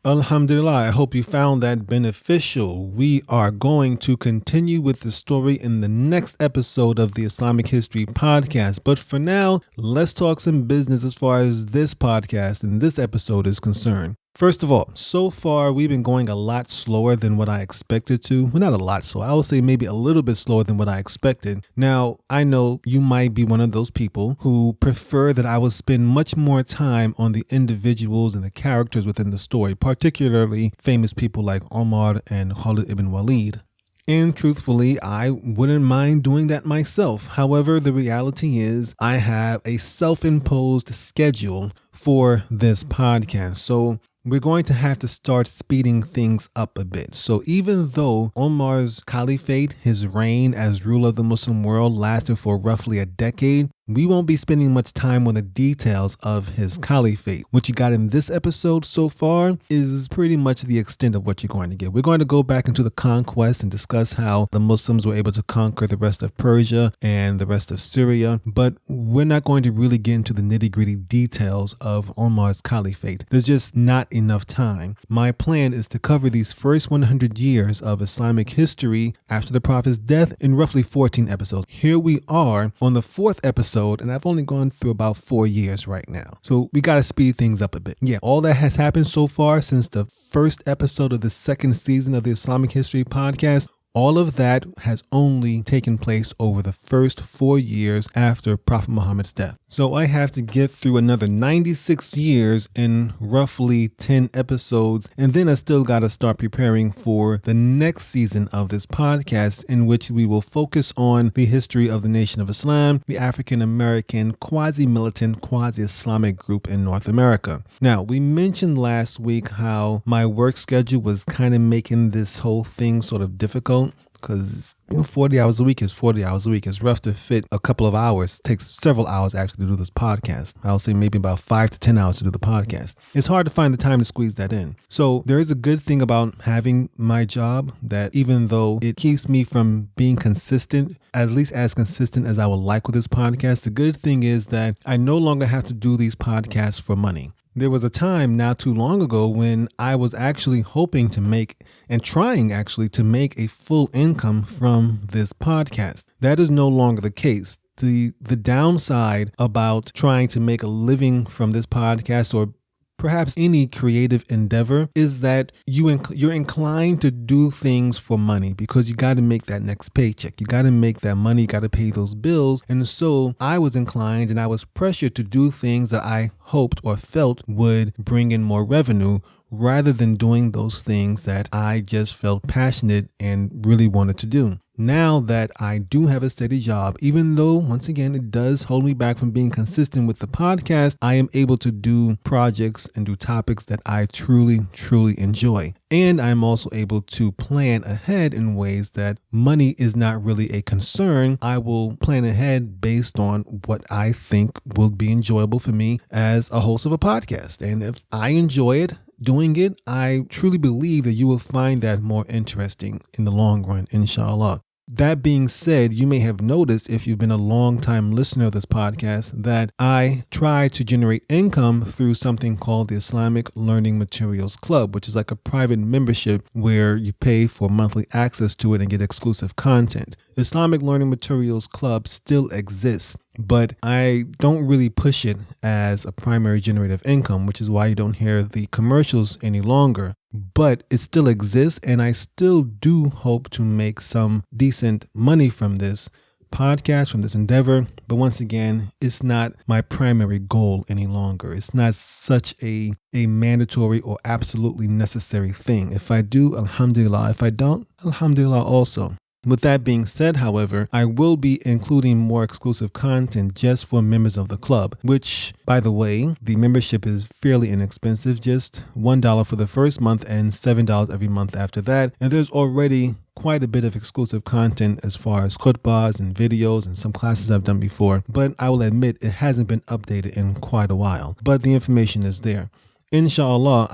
Alhamdulillah, I hope you found that beneficial. We are going to continue with the story in the next episode of the Islamic History Podcast. But for now, let's talk some business as far as this podcast and this episode is concerned. First of all, so far we've been going a lot slower than what I expected to. Well, not a lot slower. I would say maybe a little bit slower than what I expected. Now, I know you might be one of those people who prefer that I would spend much more time on the individuals and the characters within the story, particularly famous people like Omar and Khalid ibn Walid. And truthfully, I wouldn't mind doing that myself. However, the reality is I have a self-imposed schedule for this podcast. So we're going to have to start speeding things up a bit. So even though Omar's Caliphate, his reign as ruler of the Muslim world, lasted for roughly a decade, we won't be spending much time on the details of his caliphate. What you got in this episode so far is pretty much the extent of what you're going to get. We're going to go back into the conquest and discuss how the Muslims were able to conquer the rest of Persia and the rest of Syria, but we're not going to really get into the nitty-gritty details of Omar's caliphate. There's just not enough time. My plan is to cover these first 100 years of Islamic history after the Prophet's death in roughly 14 episodes. Here we are on the 4th episode, and I've only gone through about 4 years right now. So we got to speed things up a bit. Yeah, all that has happened so far since the first episode of the 2nd season of the Islamic History Podcast, all of that has only taken place over the first 4 years after Prophet Muhammad's death. So I have to get through another 96 years in roughly 10 episodes. And then I still got to start preparing for the next season of this podcast, in which we will focus on the history of the Nation of Islam, the African American quasi-militant, quasi-Islamic group in North America. Now, we mentioned last week how my work schedule was kind of making this whole thing sort of difficult. Because 40 hours a week is 40 hours a week. It's rough to fit a couple of hours. It takes several hours actually to do this podcast. I'll say maybe about 5 to 10 hours to do the podcast. It's hard to find the time to squeeze that in. So there is a good thing about having my job, that even though it keeps me from being consistent, at least as consistent as I would like with this podcast, the good thing is that I no longer have to do these podcasts for money. There was a time not too long ago when I was actually hoping to make and trying actually to make a full income from this podcast. That is no longer the case. The downside about trying to make a living from this podcast, or perhaps any creative endeavor, is that you're inclined to do things for money because you got to make that next paycheck. You got to make that money, you got to pay those bills. And so I was inclined and I was pressured to do things that I hoped or felt would bring in more revenue, rather than doing those things that I just felt passionate and really wanted to do. Now that I do have a steady job, even though, once again, it does hold me back from being consistent with the podcast, I am able to do projects and do topics that I truly, truly enjoy. And I'm also able to plan ahead in ways that money is not really a concern. I will plan ahead based on what I think will be enjoyable for me as a host of a podcast. And if I enjoy it, doing it, I truly believe that you will find that more interesting in the long run, inshallah. That being said, you may have noticed, if you've been a long time listener of this podcast, that I try to generate income through something called the Islamic Learning Materials Club, which is like a private membership where you pay for monthly access to it and get exclusive content. Islamic Learning Materials Club still exists, but I don't really push it as a primary generator of income, which is why you don't hear the commercials any longer. But it still exists, and I still do hope to make some decent money from this podcast, from this endeavor. But once again, it's not my primary goal any longer. It's not such a mandatory or absolutely necessary thing. If I do, alhamdulillah. If I don't, alhamdulillah also. With that being said, however, I will be including more exclusive content just for members of the club, which, by the way, the membership is fairly inexpensive, just $1 for the first month and $7 every month after that. And there's already quite a bit of exclusive content as far as khutbahs and videos and some classes I've done before, but I will admit it hasn't been updated in quite a while, but the information is there. Inshallah,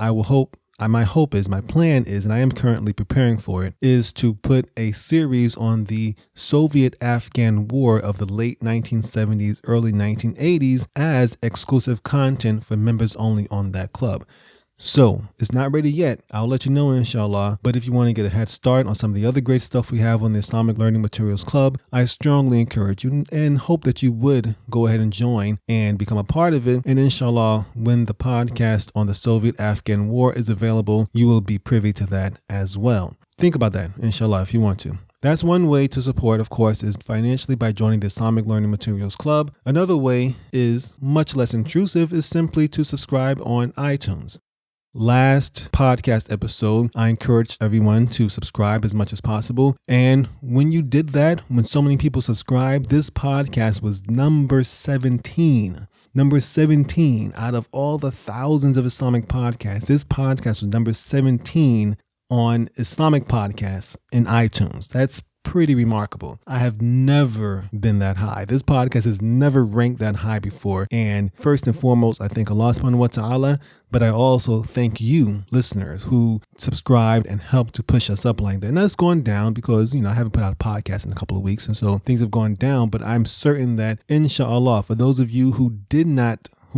my plan is, and I am currently preparing for it, is to put a series on the Soviet-Afghan War of the late 1970s, early 1980s as exclusive content for members only on that club. So it's not ready yet. I'll let you know, inshallah. But if you want to get a head start on some of the other great stuff we have on the Islamic Learning Materials Club, I strongly encourage you and hope that you would go ahead and join and become a part of it. And inshallah, when the podcast on the Soviet-Afghan War is available, you will be privy to that as well. Think about that, inshallah, if you want to. That's one way to support, of course, is financially by joining the Islamic Learning Materials Club. Another way is much less intrusive, is simply to subscribe on iTunes. Last podcast episode, I encouraged everyone to subscribe as much as possible. And when you did that, when so many people subscribed, this podcast was number 17. Number 17 out of all the thousands of Islamic podcasts. This podcast was number 17 on Islamic podcasts in iTunes. That's pretty remarkable. I have never been that high. This podcast has never ranked that high before. And first and foremost, I thank Allah subhanahu wa ta'ala, but I also thank you, listeners, who subscribed and helped to push us up like that. And that's gone down because, I haven't put out a podcast in a couple of weeks, and so things have gone down. But I'm certain that, inshallah, for those of you who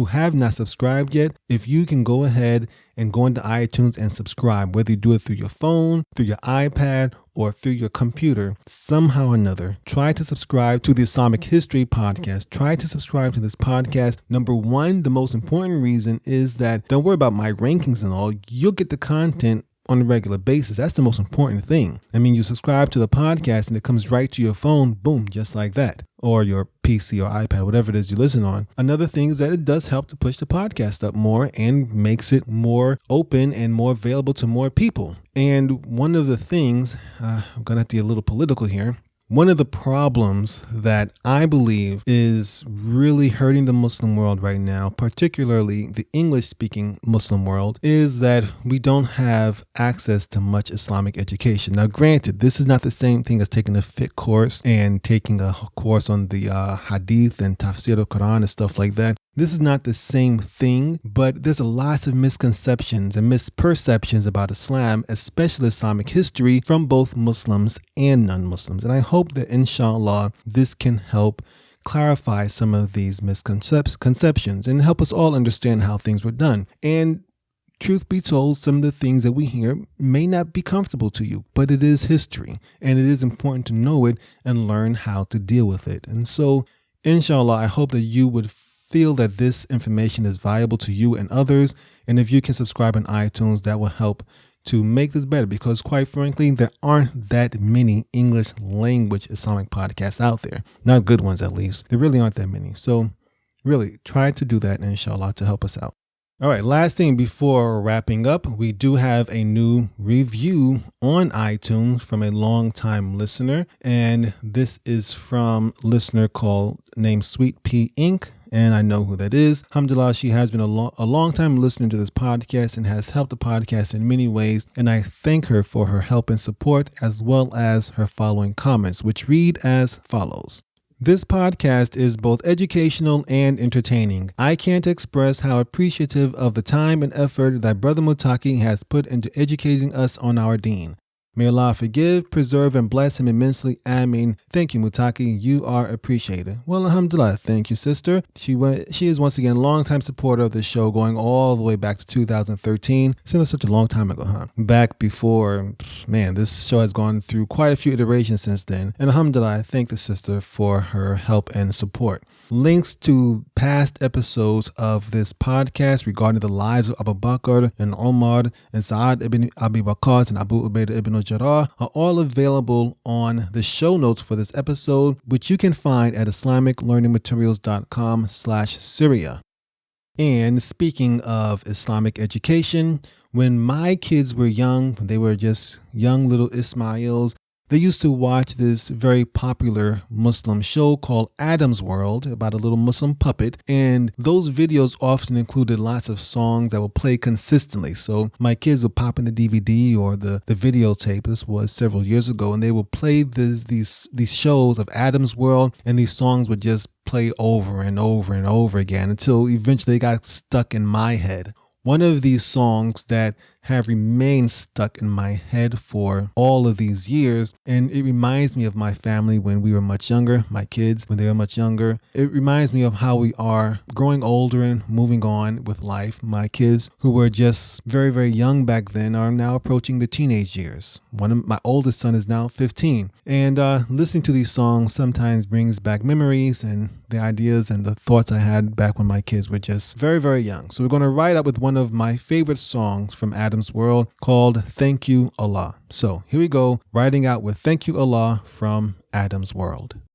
have not subscribed yet, if you can go ahead and go into iTunes and subscribe, whether you do it through your phone, through your iPad, or through your computer, somehow or another, try to subscribe to the Islamic History Podcast. Try to subscribe to this podcast. Number one, the most important reason is that don't worry about my rankings and all. You'll get the content on a regular basis. That's the most important thing. I mean, you subscribe to the podcast and it comes right to your phone, boom, just like that, or your PC or iPad, whatever it is you listen on. Another thing is that it does help to push the podcast up more and makes it more open and more available to more people. And one of the things, I'm going to have to get a little political here. One of the problems that I believe is really hurting the Muslim world right now, particularly the English-speaking Muslim world, is that we don't have access to much Islamic education. Now, granted, this is not the same thing as taking a fiqh course and taking a course on the hadith and tafsir al-Quran and stuff like that. This is not the same thing, but there's a lot of misconceptions and misperceptions about Islam, especially Islamic history, from both Muslims and non-Muslims. And I hope that, inshallah, this can help clarify some of these misconceptions and help us all understand how things were done. And truth be told, some of the things that we hear may not be comfortable to you, but it is history, and it is important to know it and learn how to deal with it. And so, inshallah, I hope that you would feel that this information is valuable to you and others. And if you can subscribe on iTunes, that will help to make this better, because quite frankly, there aren't that many English language Islamic podcasts out there. Not good ones, at least. There really aren't that many. So really try to do that, inshallah, to help us out. All right, last thing before wrapping up, we do have a new review on iTunes from a long-time listener. And this is from a listener named Sweet P Inc. And I know who that is. Alhamdulillah, she has been a long-time listener to this podcast and has helped the podcast in many ways. And I thank her for her help and support, as well as her following comments, which read as follows. This podcast is both educational and entertaining. I can't express how appreciative of the time and effort that Brother Mutaki has put into educating us on our deen. May Allah forgive, preserve, and bless him immensely. Ameen. Thank you, Mutaki. You are appreciated. Well, alhamdulillah. Thank you, sister. She is once again a longtime supporter of the show, going all the way back to 2013. Seems such a long time ago, huh? Back before, man, this show has gone through quite a few iterations since then. And alhamdulillah, I thank the sister for her help and support. Links to past episodes of this podcast regarding the lives of Abu Bakr and Omar and Sa'ad ibn Abi Waqqas and Abu Ubaidah ibn al-Jarrah are all available on the show notes for this episode, which you can find at islamiclearningmaterials.com/Syria. And speaking of Islamic education, when my kids were young, when they were just young little Ismails, they used to watch this very popular Muslim show called Adam's World, about a little Muslim puppet. And those videos often included lots of songs that would play consistently. So my kids would pop in the DVD or the videotape. This was several years ago. And they would play these shows of Adam's World. And these songs would just play over and over and over again until eventually they got stuck in my head. One of these songs that have remained stuck in my head for all of these years, and it reminds me of my family when we were much younger, my kids when they were much younger. It reminds me of how we are growing older and moving on with life. My kids, who were just very, very young back then, are now approaching the teenage years. My oldest son is now 15, and listening to these songs sometimes brings back memories and the ideas and the thoughts I had back when my kids were just very, very young. So we're going to ride up with one of my favorite songs from Adam's World called Thank You Allah. So here we go, riding out with Thank You Allah from Adam's World.